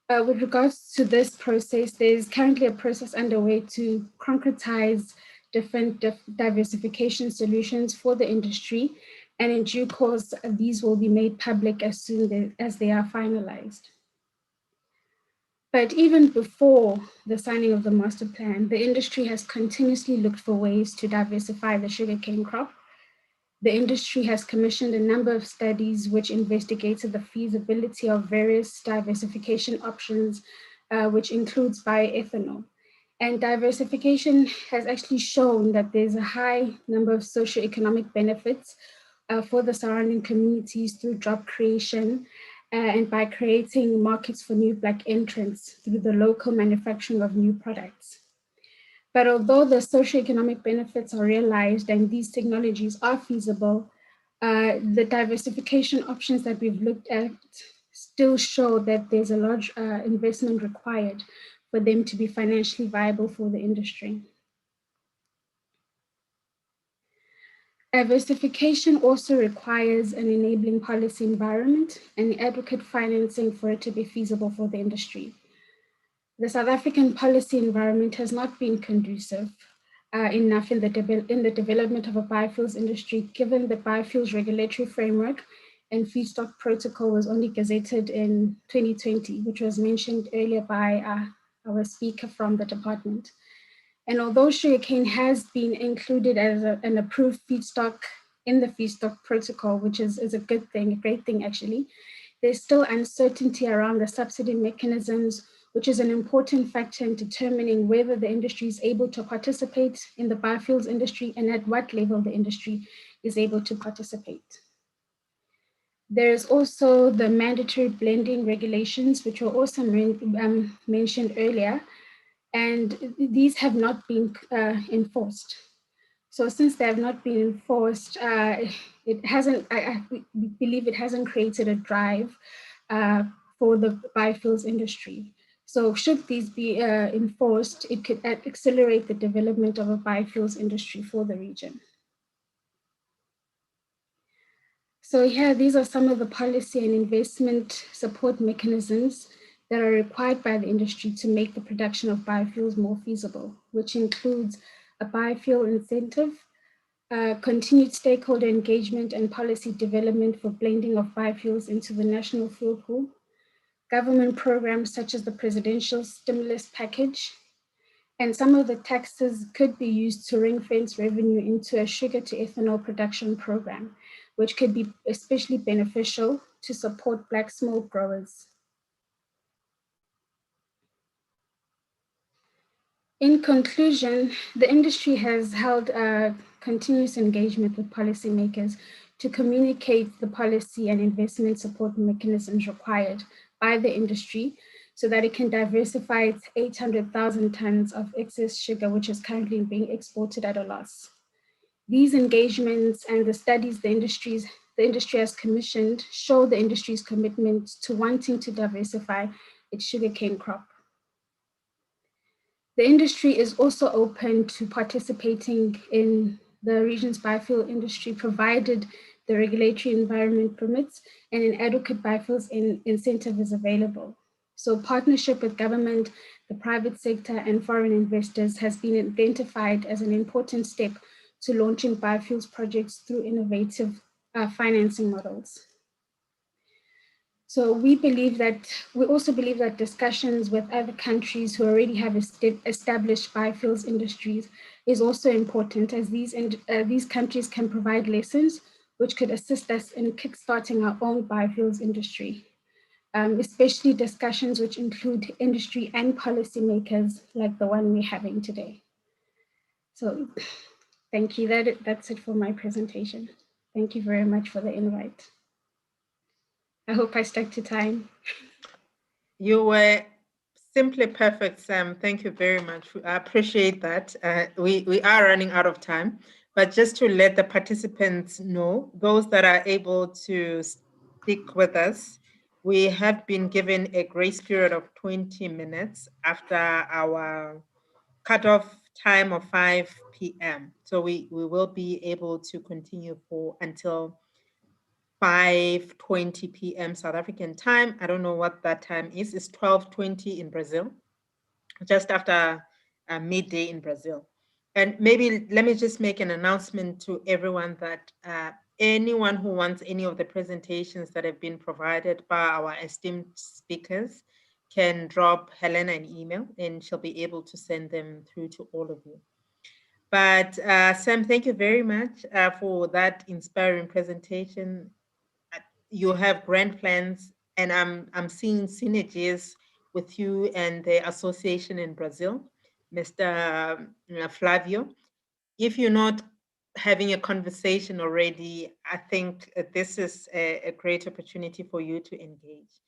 Speaker 9: With regards to this process, there's currently a process underway to concretize different diversification solutions for the industry, and in due course, these will be made public as soon as they are finalized. But even before the signing of the master plan, the industry has continuously looked for ways to diversify the sugarcane crop. The industry has commissioned a number of studies which investigated the feasibility of various diversification options, which includes bioethanol. And diversification has actually shown that there's a high number of socioeconomic benefits for the surrounding communities through job creation, and by creating markets for new Black entrants through the local manufacturing of new products. But although the socioeconomic benefits are realized and these technologies are feasible, the diversification options that we've looked at still show that there's a large investment required for them to be financially viable for the industry. Diversification also requires an enabling policy environment and adequate financing for it to be feasible for the industry. The South African policy environment has not been conducive enough in the development of a biofuels industry, given the biofuels regulatory framework and feedstock protocol was only gazetted in 2020, which was mentioned earlier by our speaker from the department. And although sugarcane has been included as an approved feedstock in the feedstock protocol, which is a good thing, a great thing actually, there's still uncertainty around the subsidy mechanisms, which is an important factor in determining whether the industry is able to participate in the biofuels industry and at what level the industry is able to participate. There's also the mandatory blending regulations, which were also mentioned earlier, and these have not been enforced. So since they have not been enforced, it hasn't, I believe it hasn't created a drive for the biofuels industry. So should these be enforced, it could accelerate the development of a biofuels industry for the region. So here, these are some of the policy and investment support mechanisms that are required by the industry to make the production of biofuels more feasible, which includes a biofuel incentive, continued stakeholder engagement and policy development for blending of biofuels into the national fuel pool, government programs such as the presidential stimulus package, and some of the taxes could be used to ring fence revenue into a sugar to ethanol production program, which could be especially beneficial to support Black small growers. In conclusion, the industry has held a continuous engagement with policymakers to communicate the policy and investment support mechanisms required by the industry so that it can diversify its 800,000 tons of excess sugar, which is currently being exported at a loss. These engagements and the studies the industry has commissioned show the industry's commitment to wanting to diversify its sugarcane crop. The industry is also open to participating in the region's biofuel industry, provided the regulatory environment permits and an adequate biofuels incentive is available. So partnership with government, the private sector, and foreign investors has been identified as an important step to launching biofuels projects through innovative financing models. So we also believe that discussions with other countries who already have established biofuels industries is also important, as these countries can provide lessons which could assist us in kickstarting our own biofuels industry, especially discussions which include industry and policymakers like the one we're having today. So thank you, that's it for my presentation. Thank you very much for the invite. I hope I stuck to time.
Speaker 1: You were simply perfect, Sam. Thank you very much. I appreciate that. We are running out of time, but just to let the participants know, those that are able to stick with us, we have been given a grace period of 20 minutes after our cutoff time of 5 p.m. So we will be able to continue until 5:20 p.m. South African time. I don't know what that time is. It's 12:20 in Brazil, just after midday in Brazil. And maybe let me just make an announcement to everyone that anyone who wants any of the presentations that have been provided by our esteemed speakers can drop Helena an email and she'll be able to send them through to all of you. But Sam, thank you very much for that inspiring presentation. You have grand plans, and I'm seeing synergies with you and the association in Brazil, Mr. Flavio. If you're not having a conversation already, I think this is a great opportunity for you to engage.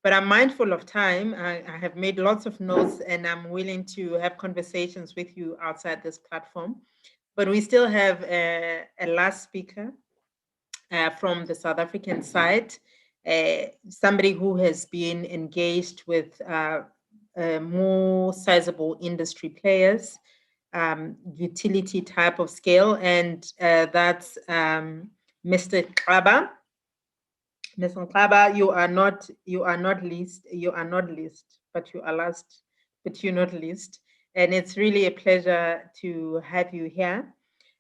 Speaker 1: But I'm mindful of time. I have made lots of notes, and I'm willing to have conversations with you outside this platform. But we still have a last speaker, from the South African side, somebody who has been engaged with more sizable industry players, utility type of scale, and that's Mr. Kaba. Mr. Kaba, you are not least, but you are last, but you're not least. And it's really a pleasure to have you here.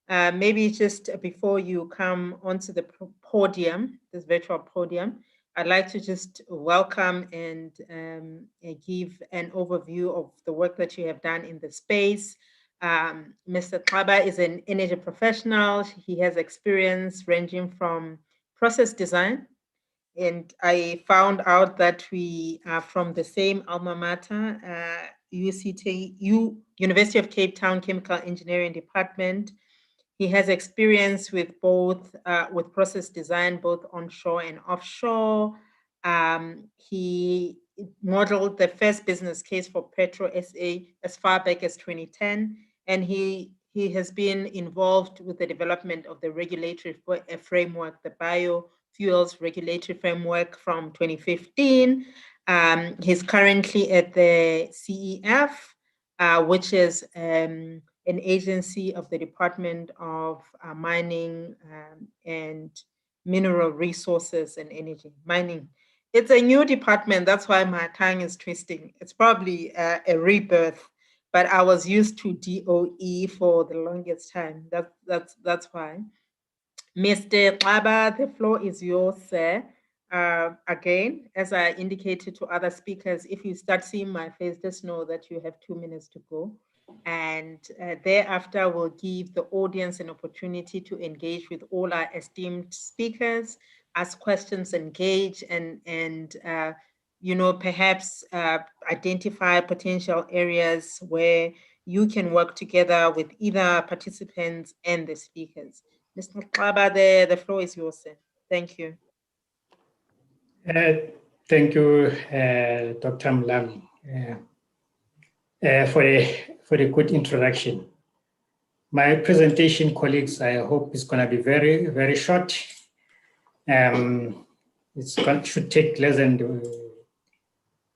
Speaker 1: Maybe just before you come onto the podium, this virtual podium, I'd like to just welcome and give an overview of the work that you have done in the space. Mr. Kaba is an energy professional. He has experience ranging from process design, and I found out that we are from the same alma mater, University of Cape Town Chemical Engineering Department. He has experience with both, with process design, both onshore and offshore. He modeled the first business case for Petro SA as far back as 2010, and he has been involved with the development of the regulatory framework, the Biofuels Regulatory Framework from 2015. He's currently at the CEF, which is an agency of the Department of Mining and Mineral Resources and Energy, Mining It's a new department. That's why my tongue is twisting. It's probably a rebirth, but I was used to DOE for the longest time. That's why. Mr. Xaba, the floor is yours, sir. Again, as I indicated to other speakers, if you start seeing my face, just know that you have 2 minutes to go. And thereafter, we'll give the audience an opportunity to engage with all our esteemed speakers, ask questions, engage, and perhaps identify potential areas where you can work together with either participants and the speakers. Mr. Xaba, the floor is yours, sir. Thank you.
Speaker 10: Thank you, Dr. Mlam, for the good introduction. My presentation, colleagues, I hope is going to be very, very short. Should take less than the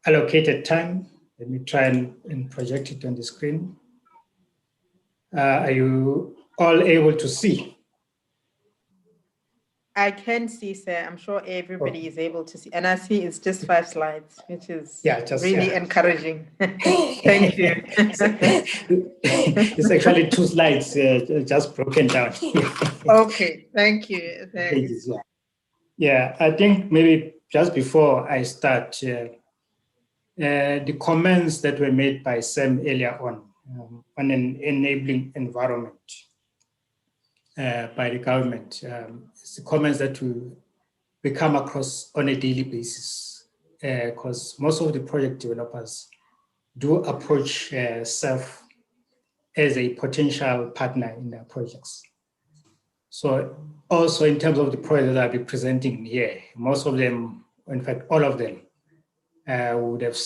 Speaker 10: allocated time. Let me try and project it on the screen. Are you all able to see?
Speaker 1: I can see, sir. I'm sure everybody is able to see. And I see it's just 5 slides, which is really encouraging. Thank you.
Speaker 10: It's actually 2 slides, just broken down.
Speaker 1: Okay, thank you. Thanks.
Speaker 10: Yeah, I think maybe just before I start, the comments that were made by Sam earlier on an enabling environment by the government. It's the comments that we come across on a daily basis, because most of the project developers do approach SEF as a potential partner in their projects. So also in terms of the projects that I'll be presenting here, most of them, in fact, all of them, would have,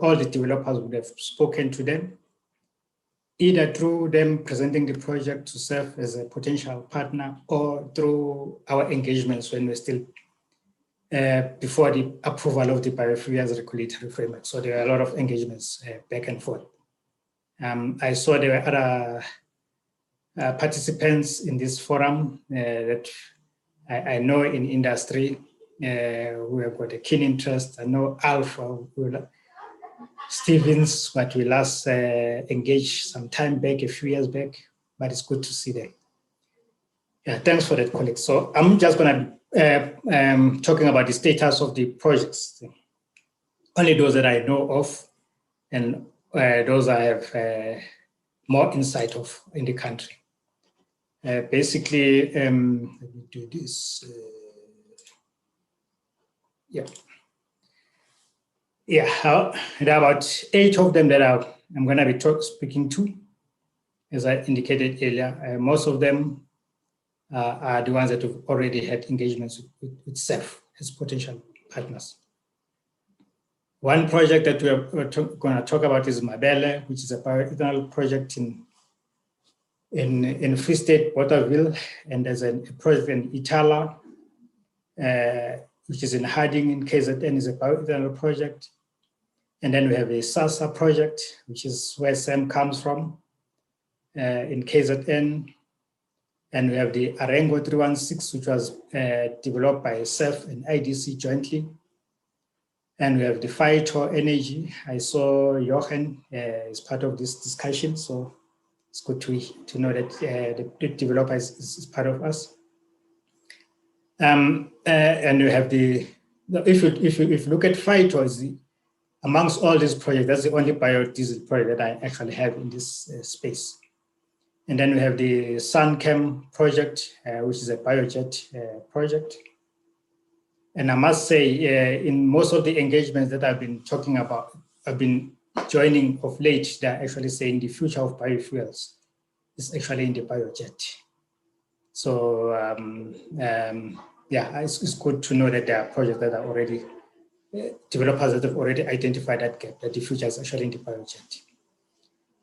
Speaker 10: all the developers would have spoken to them, either through them presenting the project to serve as a potential partner or through our engagements when we're still before the approval of the Biofuels regulatory framework. So there are a lot of engagements back and forth. I saw there were other participants in this forum that I know in industry who have got a keen interest. I know Alpha, Stevens, but we last engaged some time back, a few years back, but it's good to see them. Yeah, thanks for that, colleague. So I'm just going to talking about the status of the projects. Only those that I know of, and those I have more insight of in the country. Basically, let me do this. There are about 8 of them that I'm going to be speaking to, as I indicated earlier. Most of them are the ones that have already had engagements with SEF as potential partners. One project that we're going to talk about is Mabele, which is a bioethanol project in Free State, Botterville, and there's a project in Itala, which is in Harding in KZN, is a bioethanol project. And then we have a SASA project, which is where Sam comes from, in KZN. And we have the Arengo 316, which was developed by SEF and IDC jointly. And we have the Phyto Energy. I saw Jochen is part of this discussion, so it's good to know that the developer is part of us. And we have if you look at Phyto, amongst all these projects, that's the only biodiesel project that I actually have in this space. And then we have the SunChem project, which is a biojet project. And I must say, in most of the engagements that I've been talking about, I've been joining of late, they're actually saying the future of biofuels is actually in the biojet. So yeah, it's good to know that there are projects that are already, developers that have already identified that gap, that the future is actually in the biojet.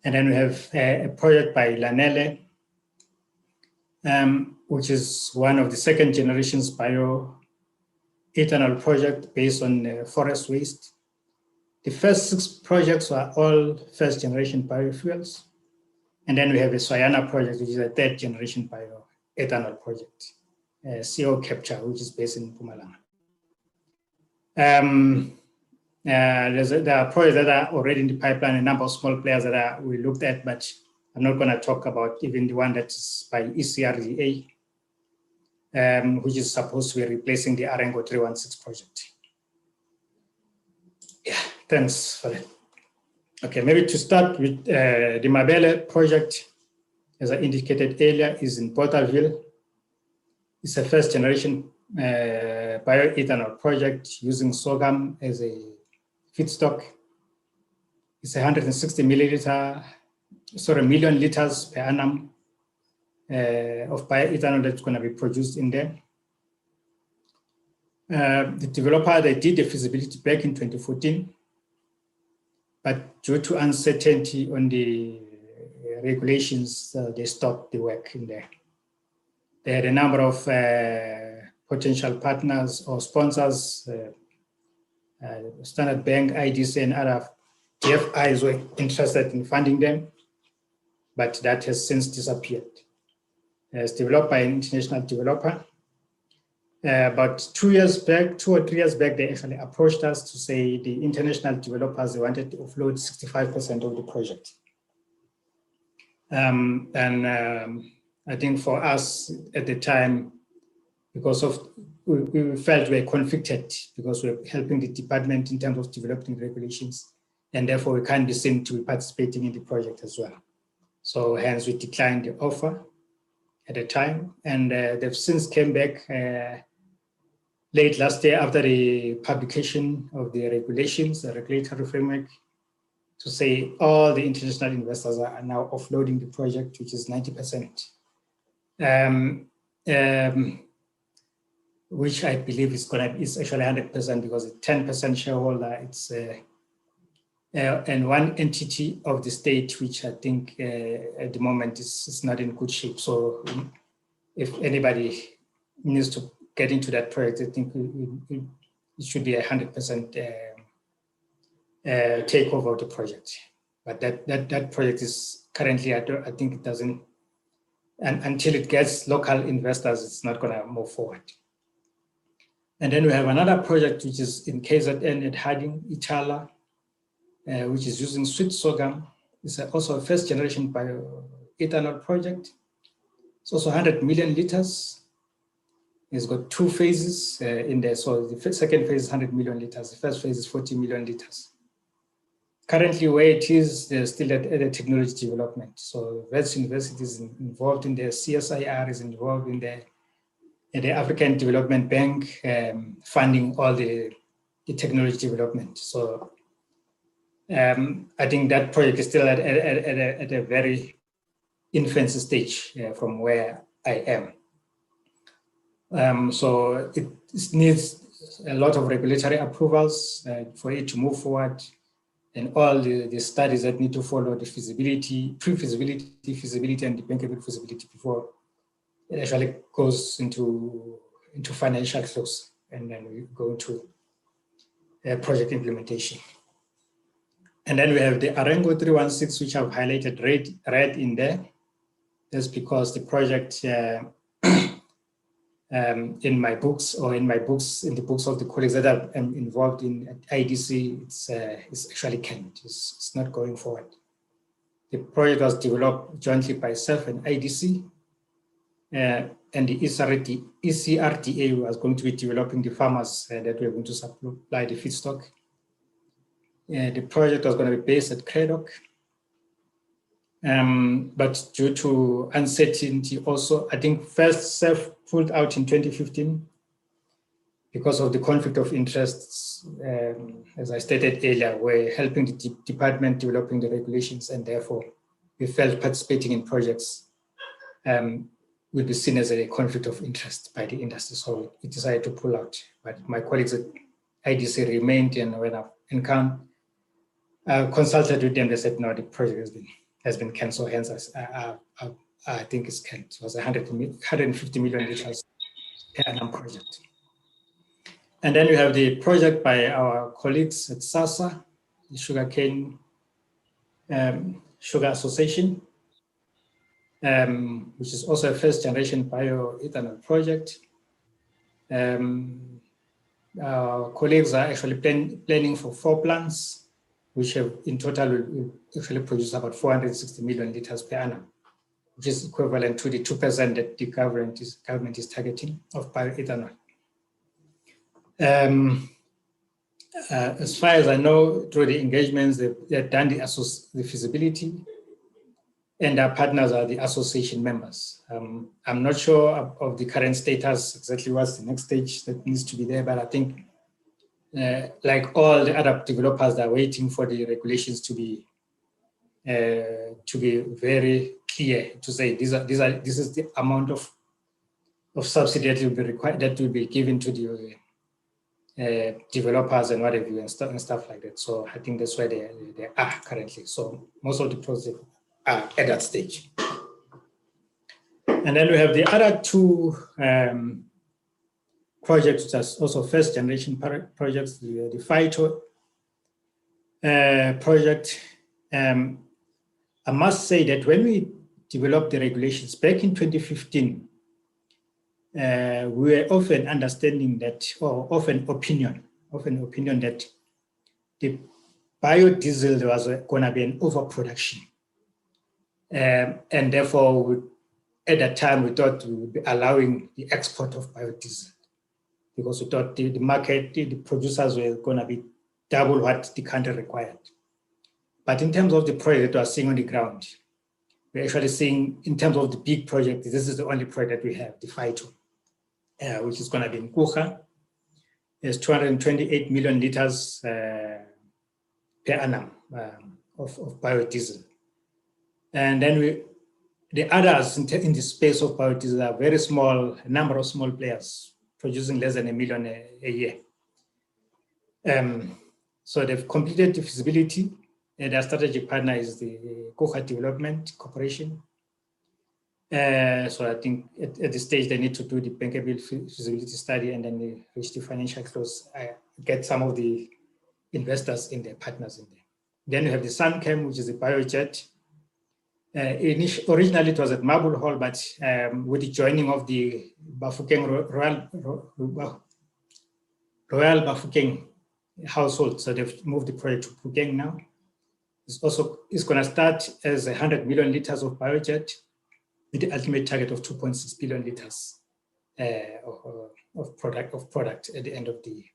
Speaker 10: And then we have a project by Lanele, which is one of the second generations bioethanol project based on forest waste. The first 6 projects were all first generation biofuels. And then we have a Soyana project, which is a 3rd generation bioethanol project, CO capture, which is based in Mpumalanga. There are projects that are already in the pipeline, a number of small players that we looked at, but I'm not going to talk about even the one that is by ECRDA, which is supposed to be replacing the Arengo 316 project. Yeah, thanks for that. Okay, maybe to start with the Mabele project, as I indicated earlier, is in Porterville. It's a first generation bioethanol project using sorghum as a feedstock. It's 160 million liters per annum of bioethanol that's going to be produced in there. The developer, they did the feasibility back in 2014, but due to uncertainty on the regulations, they stopped the work in there. They had a number of potential partners or sponsors, Standard Bank, IDC, and other DFIs were interested in funding them, but that has since disappeared. It's developed by an international developer. About 2 or 3 years back, they actually approached us to say the international developers, they wanted to offload 65% of the project. I think for us at the time, because of we felt we were conflicted because we're helping the department in terms of developing regulations, and therefore we can't be seen to be participating in the project as well. So hence we declined the offer at the time, and they've since came back late last year after the publication of the regulations, the regulatory framework, to say all the international investors are now offloading the project, which is 90%. Which I believe is actually 100% because a 10% shareholder, it's and one entity of the state, which I think at the moment is not in good shape. So if anybody needs to get into that project, I think it should be 100% takeover of the project. But that project is currently, I think it doesn't, and until it gets local investors, it's not going to move forward. And then we have another project which is in KZN at Harding, Itala, which is using sweet sorghum. It's also a first generation bioethanol project. It's also 100 million liters. It's got 2 phases in there. So the second phase is 100 million liters. The first phase is 40 million liters. Currently, where it is, they're still at the technology development. So West University is involved in the CSIR, is involved in the African Development Bank, funding all the technology development. So I think that project is still at a very infancy stage from where I am. So it needs a lot of regulatory approvals for it to move forward, and all the studies that need to follow the feasibility, pre-feasibility, feasibility, and the bankable feasibility before it actually goes into financial close, and then we go into project implementation. And then we have the Arengo 316, which I've highlighted red in there. That's because the project in my books, or in the books of the colleagues that I'm involved in at IDC, it's actually canned. It's not going forward. The project was developed jointly by self and IDC, and the ECRDA was going to be developing the farmers that were going to supply the feedstock. The project was going to be based at Craddock. But due to uncertainty also, I think first self pulled out in 2015 because of the conflict of interests. As I stated earlier, we're helping the department developing the regulations, and therefore we felt participating in projects will be seen as a conflict of interest by the industry. So we decided to pull out. But my colleagues at IDC remained, and when I consulted with them, they said, no, the project has been cancelled. Hence, I think it's cancelled. It was 150 million liters per annum project. And then we have the project by our colleagues at SASA, the Sugarcane Sugar Association, which is also a first generation bioethanol project. Our colleagues are actually planning for 4 plants, which have in total will actually produce about 460 million liters per annum, which is equivalent to the 2% that the government is targeting of bioethanol. As far as I know, through the engagements, they've done the feasibility, and our partners are the association members. I'm not sure of the current status, exactly what's the next stage that needs to be there, but I think like all the other developers, they're waiting for the regulations to be very clear, to say this is the amount of subsidy that will be required, that will be given to the developers and what have you, and stuff like that. So I think that's where they are currently. So most of the projects are at that stage. And then we have the other 2 projects, which are also first generation projects, the Phyto project. I must say that when we developed the regulations back in 2015, we were often understanding that, or often opinion that the biodiesel, there was going to be an overproduction. And therefore, at that time, we thought we would be allowing the export of biodiesel, because we thought the market, the producers were going to be double what the country required. But in terms of the project we are seeing on the ground, we're actually seeing, in terms of the big project, this is the only project we have, the Phyto, which is going to be in Kucha. There's 228 million liters per annum of biodiesel. And then the others in the space of biodiesel are very small, a number of small players producing less than 1 million a year. So they've completed the feasibility, and their strategic partner is the Kucha Development Corporation. So I think at this stage, they need to do the bankable feasibility study and then reach the financial close, get some of the investors in there, partners in there. Then you have the Sunchem, which is a biojet. Originally, it was at Marble Hall, but with the joining of the Bafokeng Royal Bafokeng household, so they've moved the project to Phokeng now. It's going to start as 100 million liters of biojet, with the ultimate target of 2.6 billion liters of product at the end of the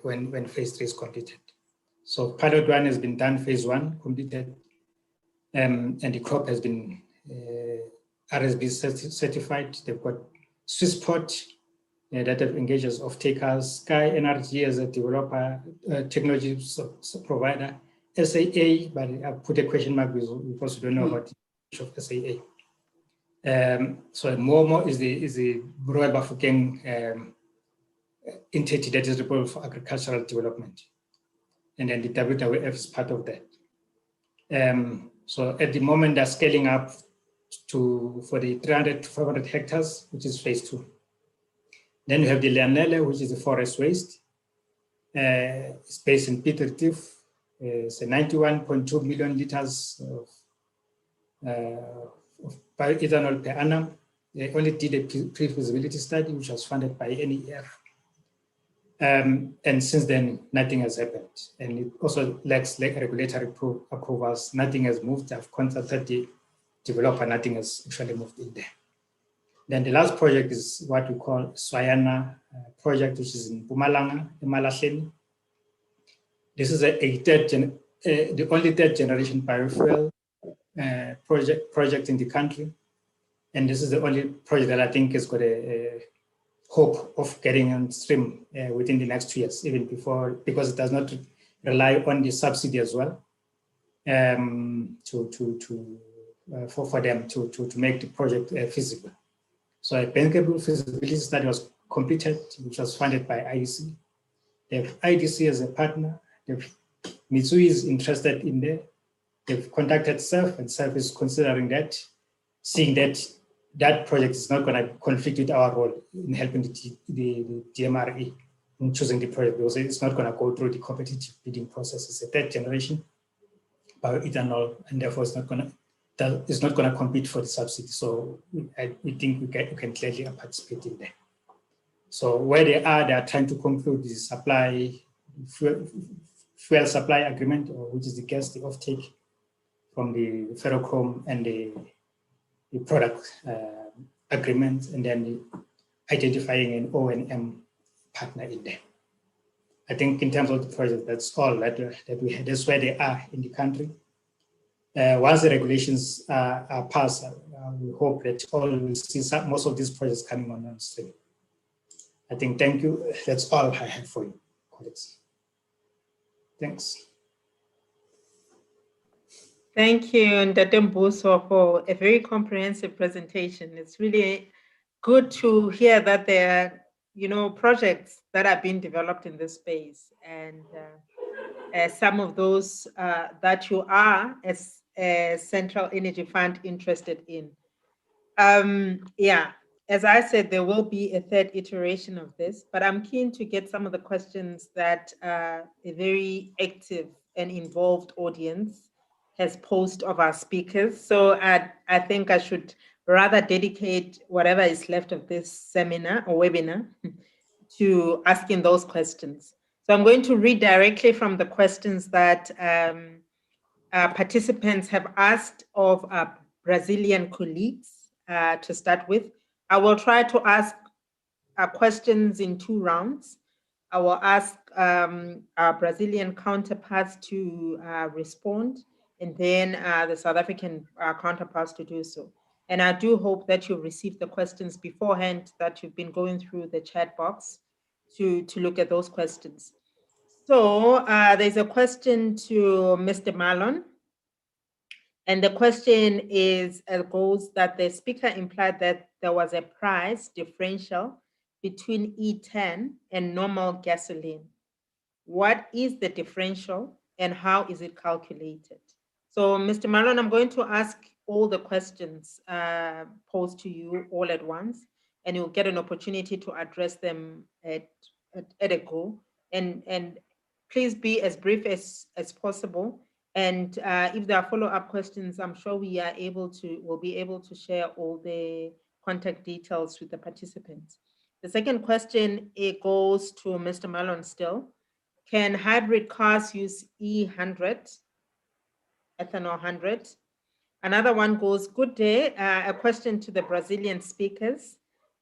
Speaker 10: when phase 3 is completed. So pilot 1 has been done, phase 1 completed, and the crop has been RSB certified. They've got Swissport that have engaged as off-takers, Sky Energy as a developer, technology provider, SAA, but I put a question mark because we don't know about the issue of SAA. So Momo is the Royal Bafokeng entity that is responsible for agricultural development. And then the WWF is part of that. So at the moment, they're scaling up for the 300 to 500 hectares, which is phase 2. Then you have the Leanele, which is the forest waste. It's based in Piet Retief. It's a 91.2 million liters of bioethanol per annum. They only did a pre-feasibility study, which was funded by NEF. And since then, nothing has happened. And it also lacks regulatory approvals. Nothing has moved. I've contacted the developer, nothing has actually moved in there. Then the last project is what we call Swayana project, which is in Mpumalanga, Emalahleni. This is the only third generation biofuel project in the country. And this is the only project that I think has got a hope of getting on stream within the next 2 years, even before, because it does not rely on the subsidy as well for them to make the project feasible. So a bankable feasibility study was completed, which was funded by IEC. They have IDC as a partner. Mitsui is interested in there. They've contacted SERF, and SERF is considering that, seeing that project is not going to conflict with our role in helping the DMRE in choosing the project, because it's not going to go through the competitive bidding process. It's a third generation bioethanol, and therefore it's not going to compete for the subsidy. So we think we can clearly participate in there. So where they are trying to conclude the fuel supply agreement, or which is the gas, the offtake from the ferrochrome and the product agreement, and then identifying an O&M partner in there. I think in terms of the project, that's all that we had. That's where they are in the country. Once the regulations are passed, we hope that all will see most of these projects coming on stream. I think, thank you. That's all I have for you, colleagues. Thanks.
Speaker 1: Thank you, Ndate Mbuso, for a very comprehensive presentation. It's really good to hear that there are, projects that are being developed in this space, and some of those that you are, as a Central Energy Fund, interested in. As I said, there will be a third iteration of this, but I'm keen to get some of the questions that a very active and involved audience has posed of our speakers. So I think I should rather dedicate whatever is left of this seminar or webinar to asking those questions. So I'm going to read directly from the questions that participants have asked of our Brazilian colleagues to start with. I will try to ask questions in 2 rounds. I will ask our Brazilian counterparts to respond, and then the South African counterparts to do so. And I do hope that you received the questions beforehand, that you've been going through the chat box to look at those questions. So there's a question to Mr. Malon. And the question goes that the speaker implied that there was a price differential between E10 and normal gasoline. What is the differential and how is it calculated? So, Mr. Malon, I'm going to ask all the questions posed to you all at once, and you'll get an opportunity to address them at a go. And please be as brief as possible. And if there are follow-up questions, I'm sure we'll be able to share all the contact details with the participants. The second question, it goes to Mr. Malon still. Can hybrid cars use E100, ethanol 100? Another one goes, good day, a question to the Brazilian speakers.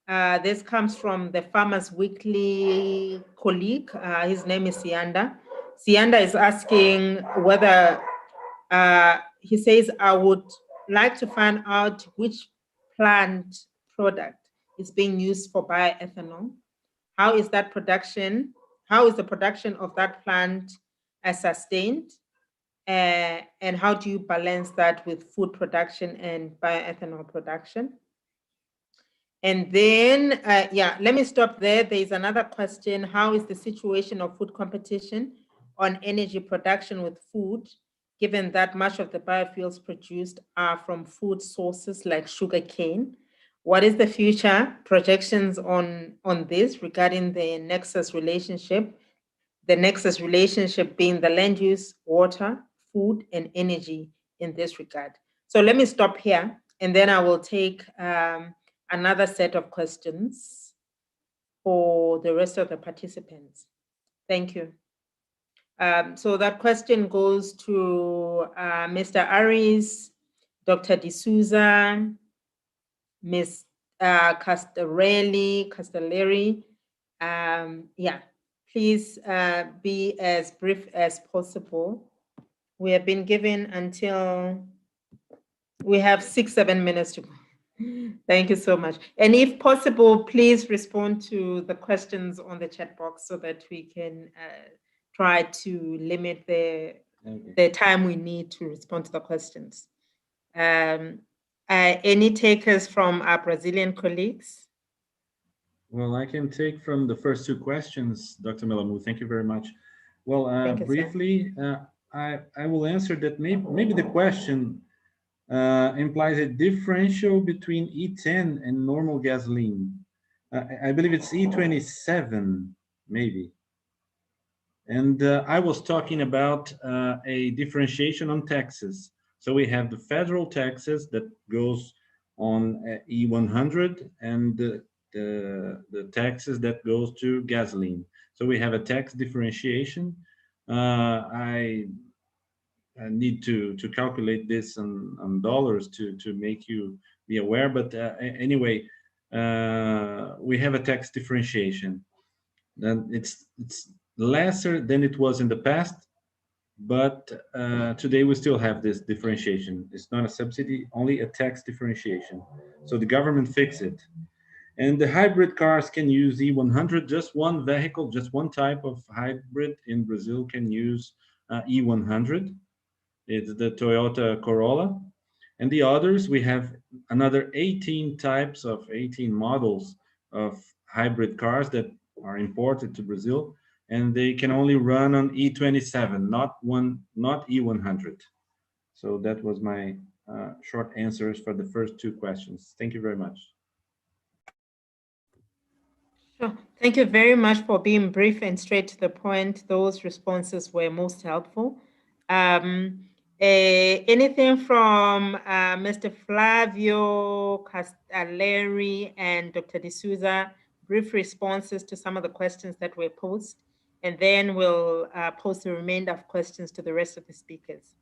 Speaker 1: This comes from the Farmers Weekly colleague. His name is Sianda. Sianda is asking whether, he says, I would like to find out which plant product is being used for bioethanol. How is the production of that plant sustained? And how do you balance that with food production and bioethanol production? And then, let me stop there. There's another question. How is the situation of food competition on energy production with food, given that much of the biofuels produced are from food sources like sugarcane? What is the future projections on this regarding the nexus relationship? The nexus relationship being the land use, water, food, and energy in this regard. So let me stop here, and then I will take another set of questions for the rest of the participants. Thank you. So that question goes to Mr. Aris, Dr. D'Souza, Ms. Castellari. Please be as brief as possible. We have been given until, we have 6-7 minutes to go. Thank you so much. And if possible, please respond to the questions on the chat box so that we can try to limit the time we need to respond to the questions. Any takers from our Brazilian colleagues?
Speaker 2: Well, I can take from the first 2 questions, Dr. Melamu. Thank you very much. Well, briefly, I will answer that maybe the question implies a differential between E10 and normal gasoline. I believe it's E27, maybe. And I was talking about a differentiation on taxes. So we have the federal taxes that goes on E100 and the taxes that goes to gasoline. So we have a tax differentiation. I need to calculate this on dollars to make you be aware. But anyway, we have a tax differentiation. Then it's lesser than it was in the past, but today we still have this differentiation. It's not a subsidy, only a tax differentiation. So the government fixed it. And the hybrid cars can use E100, just one vehicle, just one type of hybrid in Brazil can use E100. It's the Toyota Corolla. And the others, we have another 18 types of 18 models of hybrid cars that are imported to Brazil, and they can only run on E27, not E100. So that was my short answers for the first two questions. Thank you very much.
Speaker 1: Sure. Thank you very much for being brief and straight to the point. Those responses were most helpful. Anything from Mr. Flavio Castellari and Dr. D'Souza, brief responses to some of the questions that were posed, and then we'll pose the remainder of questions to the rest of the speakers.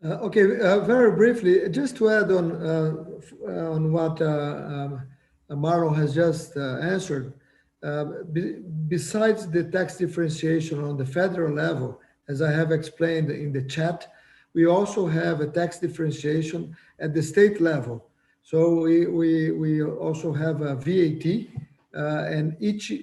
Speaker 4: Okay, very briefly, just to add on what Marlon has just answered, besides the tax differentiation on the federal level, as I have explained in the chat, we also have a tax differentiation at the state level. So we also have a VAT, and each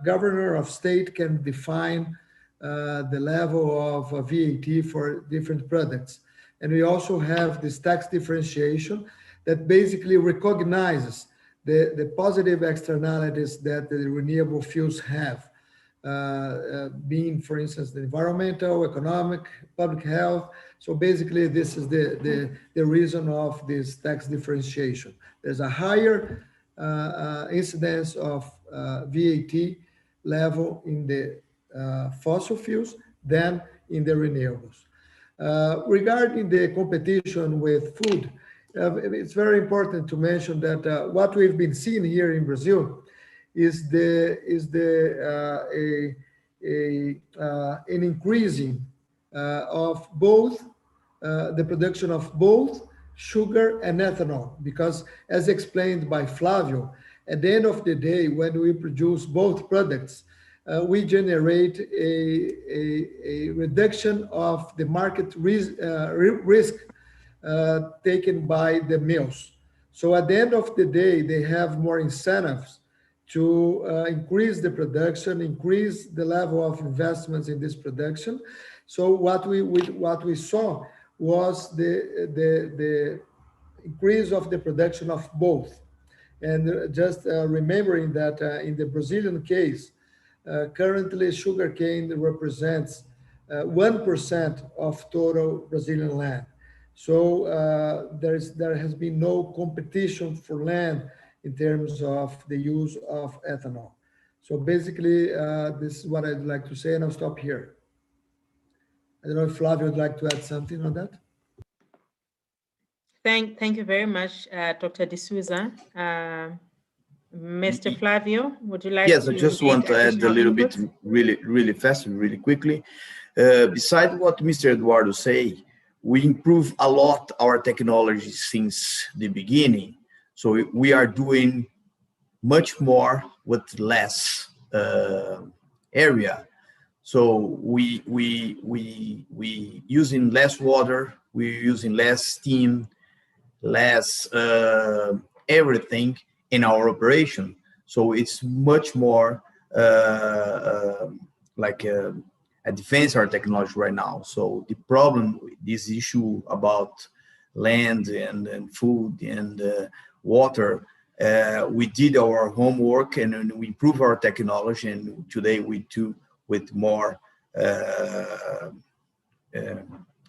Speaker 4: governor of state can define the level of VAT for different products. And we also have this tax differentiation that basically recognizes the positive externalities that the renewable fuels have, being, for instance, the environmental, economic, public health. So basically, this is the reason of this tax differentiation. There's a higher incidence of VAT level in the fossil fuels than in the renewables. Regarding the competition with food, it's very important to mention that what we've been seeing here in Brazil is an increasing of both the production of both sugar and ethanol, because as explained by Flavio, at the end of the day, when we produce both products, we generate a reduction of the market risk taken by the mills. So at the end of the day, they have more incentives to increase the production, increase the level of investments in this production. So what we saw was the increase of the production of both. And just remembering that in the Brazilian case, currently sugarcane represents 1% of total Brazilian land. So there has been no competition for land in terms of the use of ethanol. So basically, this is what I'd like to say, and I'll stop here. I don't know if Flavio would like to add something on that.
Speaker 1: Thank you very much, Dr. D'Souza. Mr. Flavio, would you like to?
Speaker 8: Yes, I just want to add a little bit really fast and really quickly. Besides what Mr. Eduardo say, we improve a lot our technology since the beginning. So we are doing much more with less area. So we using less water, we're using less steam, less everything in our operation. So it's much more like advance our technology right now. So the problem, this issue about land and food and water, we did our homework and we improved our technology, and today we do with more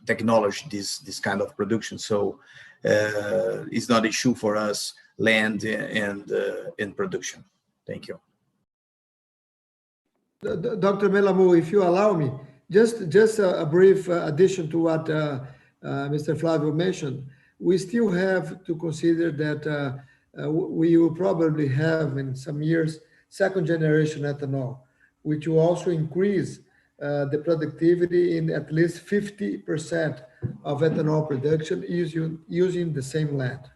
Speaker 8: technology this kind of production. So it's not an issue for us, land and production. Thank you.
Speaker 4: Dr. Melamu, if you allow me, just a brief addition to what Mr. Flavio mentioned. We still have to consider that we will probably have in some years second generation ethanol, which will also increase the productivity in at least 50% of ethanol production using the same land.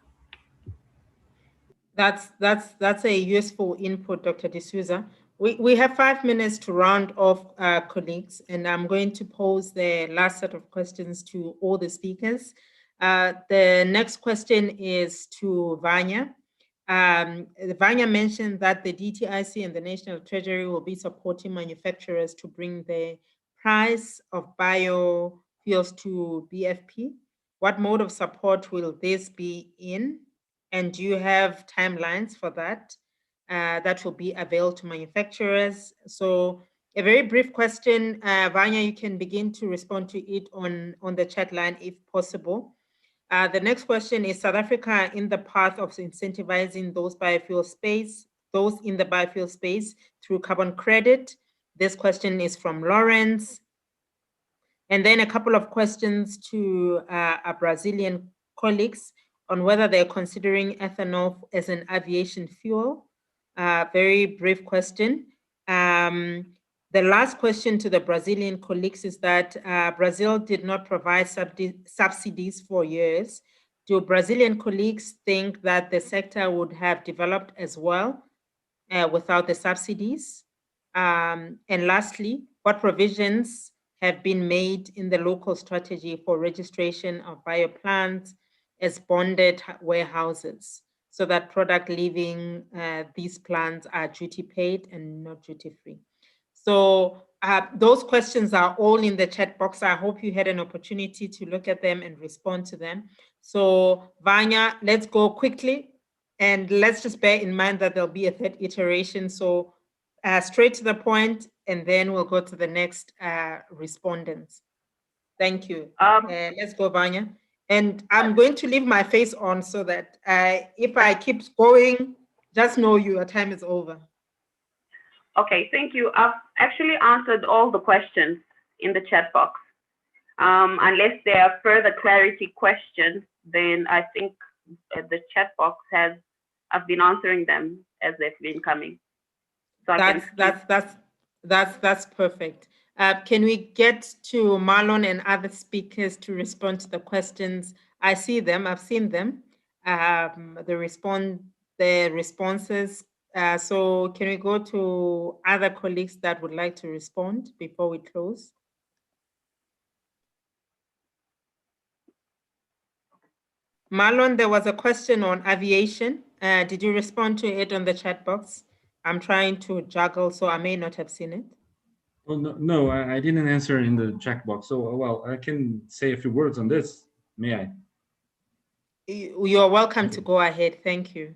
Speaker 1: That's a useful input, Dr. D'Souza. We have 5 minutes to round off, colleagues, and I'm going to pose the last set of questions to all the speakers. The next question is to Vanya. Vanya mentioned that the DTIC and the National Treasury will be supporting manufacturers to bring the price of biofuels to BFP. What mode of support will this be in? And do you have timelines for that that will be available to manufacturers? So a very brief question, Vanya, you can begin to respond to it on the chat line if possible. The next question is South Africa in the path of incentivizing those in the biofuel space through carbon credit. This question is from Lawrence. And then a couple of questions to our Brazilian colleagues on whether they're considering ethanol as an aviation fuel. Very brief question. The last question to the Brazilian colleagues is that Brazil did not provide subsidies for years. Do Brazilian colleagues think that the sector would have developed as well without the subsidies? And lastly, what provisions have been made in the local strategy for registration of bioplants as bonded warehouses so that product leaving these plants are duty paid and not duty free? So those questions are all in the chat box. I hope you had an opportunity to look at them and respond to them. So Vanya, let's go quickly. And let's just bear in mind that there'll be a third iteration. So straight to the point, and then we'll go to the next respondents. Thank you. Let's go, Vanya. And I'm going to leave my face on so that if I keep going, just know your time is over.
Speaker 6: Okay, thank you. I've actually answered all the questions in the chat box. Unless there are further clarity questions, then I think the chat box I've been answering them as they've been coming. So
Speaker 1: that's perfect. Can we get to Marlon and other speakers to respond to the questions? I see them, I've seen them, the responses. So can we go to other colleagues that would like to respond before we close? Marlon, there was a question on aviation. Did you respond to it on the chat box? I'm trying to juggle, so I may not have seen it.
Speaker 2: Oh, no, I didn't answer in the chat box. So, well, I can say a few words on this. May I?
Speaker 1: You're welcome to go ahead. Thank you.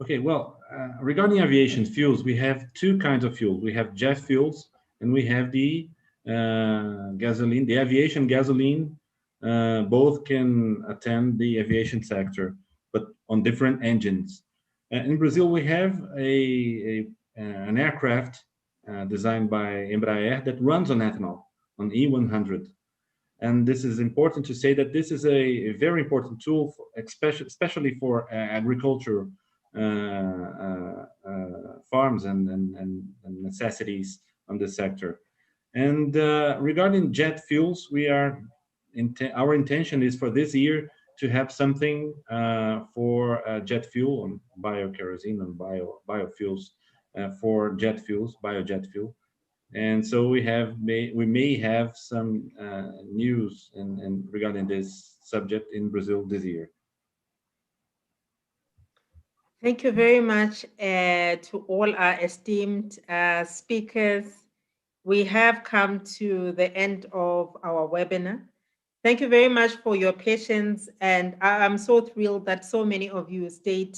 Speaker 2: Okay, well, regarding aviation fuels, we have two kinds of fuel. We have jet fuels and we have the gasoline, the aviation gasoline. Both can attend the aviation sector, but on different engines. In Brazil, we have an aircraft designed by Embraer that runs on ethanol, on E100. And this is important to say that this is a very important tool, especially for agriculture farms and necessities on this sector. And regarding jet fuels, our intention is for this year to have something for jet fuel and biokerosene and biofuels for jet fuels, biojet fuel. And so we may have some news and regarding this subject in Brazil this year.
Speaker 1: Thank you very much to all our esteemed speakers. We have come to the end of our webinar. Thank you very much for your patience, and I'm so thrilled that so many of you stayed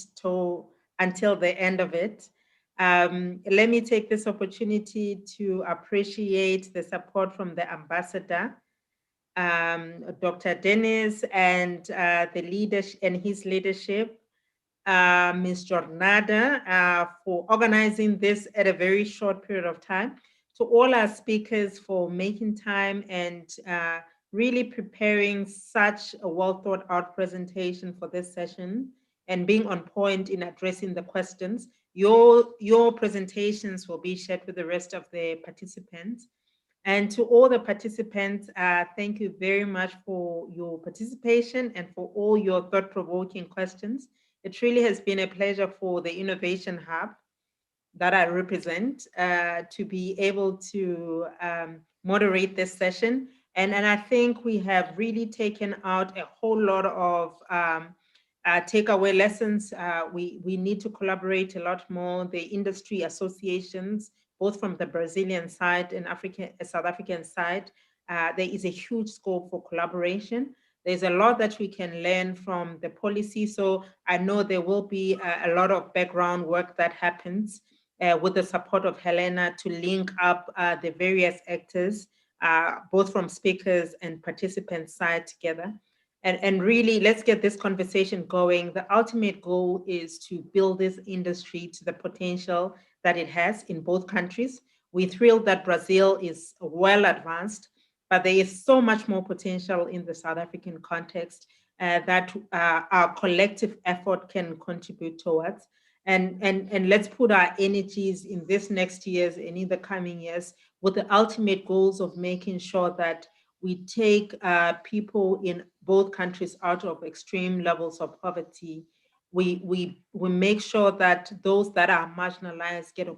Speaker 1: until the end of it. Let me take this opportunity to appreciate the support from the ambassador, Dr. Dennis, and his leadership, Ms. Jornada, for organizing this at a very short period of time. To all our speakers for making time and really preparing such a well thought out presentation for this session. and being on point in addressing the questions. Your presentations will be shared with the rest of the participants. And to all the participants, thank you very much for your participation and for all your thought-provoking questions. It really has been a pleasure for the Innovation Hub that I represent to be able to moderate this session. And I think we have really taken out a whole lot of takeaway lessons. We need to collaborate a lot more. The industry associations, both from the Brazilian side and South African side, there is a huge scope for collaboration. There's a lot that we can learn from the policy. So I know there will be a lot of background work that happens with the support of Helena to link up the various actors, both from speakers and participants side together. And really, let's get this conversation going. The ultimate goal is to build this industry to the potential that it has in both countries. We're thrilled that Brazil is well advanced, but there is so much more potential in the South African context that our collective effort can contribute towards. And let's put our energies in this next years and in the coming years with the ultimate goals of making sure that we take people in both countries out of extreme levels of poverty. We make sure that those that are marginalized get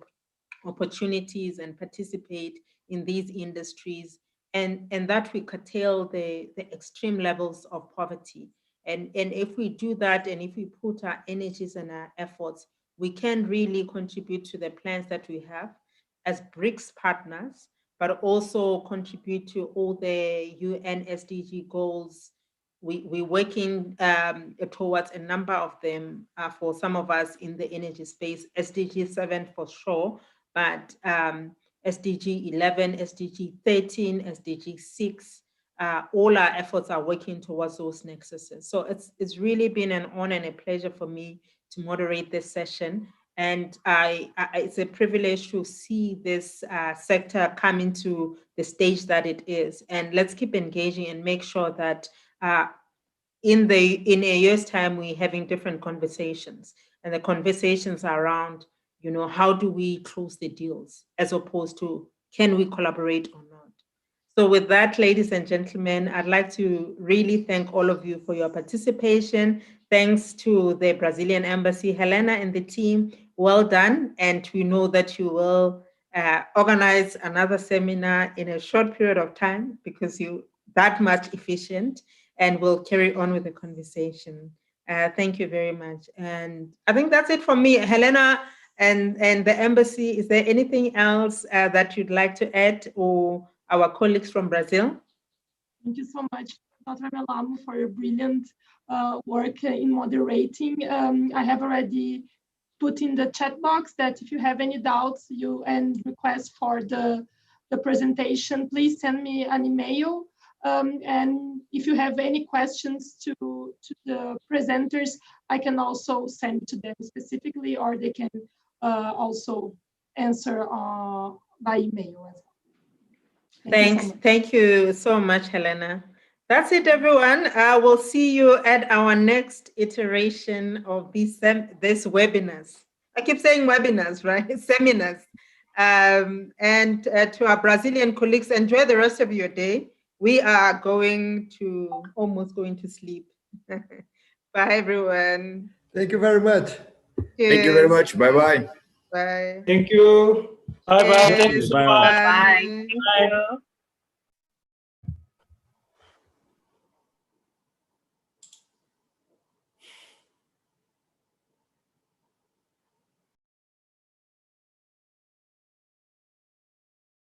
Speaker 1: opportunities and participate in these industries, and that we curtail the extreme levels of poverty. And if we do that, and if we put our energies and our efforts, we can really contribute to the plans that we have as BRICS partners, but also contribute to all the UN SDG goals. We're working towards a number of them for some of us in the energy space, SDG 7 for sure, but SDG 11, SDG 13, SDG 6, all our efforts are working towards those nexuses. So it's really been an honor and a pleasure for me to moderate this session. And it's a privilege to see this sector coming to the stage that it is. And let's keep engaging and make sure that in a year's time, we're having different conversations. And the conversations are around, how do we close the deals as opposed to can we collaborate or not? So with that, ladies and gentlemen, I'd like to really thank all of you for your participation. Thanks to the Brazilian Embassy, Helena and the team, well done. And we know that you will organize another seminar in a short period of time because you're that much efficient, and we'll carry on with the conversation. Thank you very much. And I think that's it from me. Helena and the Embassy, is there anything else that you'd like to add, or our colleagues from Brazil?
Speaker 3: Thank you so much, Dr. Melamo, for your brilliant work in moderating. I have already put in the chat box that if you have any doubts and requests for the presentation, please send me an email. And if you have any questions to the presenters, I can also send to them specifically, or they can also answer by email as well.
Speaker 1: Thanks. Thank you so much, Helena. That's it, everyone. We'll see you at our next iteration of this webinars. I keep saying webinars, right? Seminars. And to our Brazilian colleagues, enjoy the rest of your day. We are almost going to sleep. Bye, everyone.
Speaker 4: Thank you very much.
Speaker 1: Cheers.
Speaker 8: Thank you very much. Bye-bye.
Speaker 1: Bye.
Speaker 10: Thank you. Bye-bye. Thank you so much.
Speaker 6: Bye. Thank you.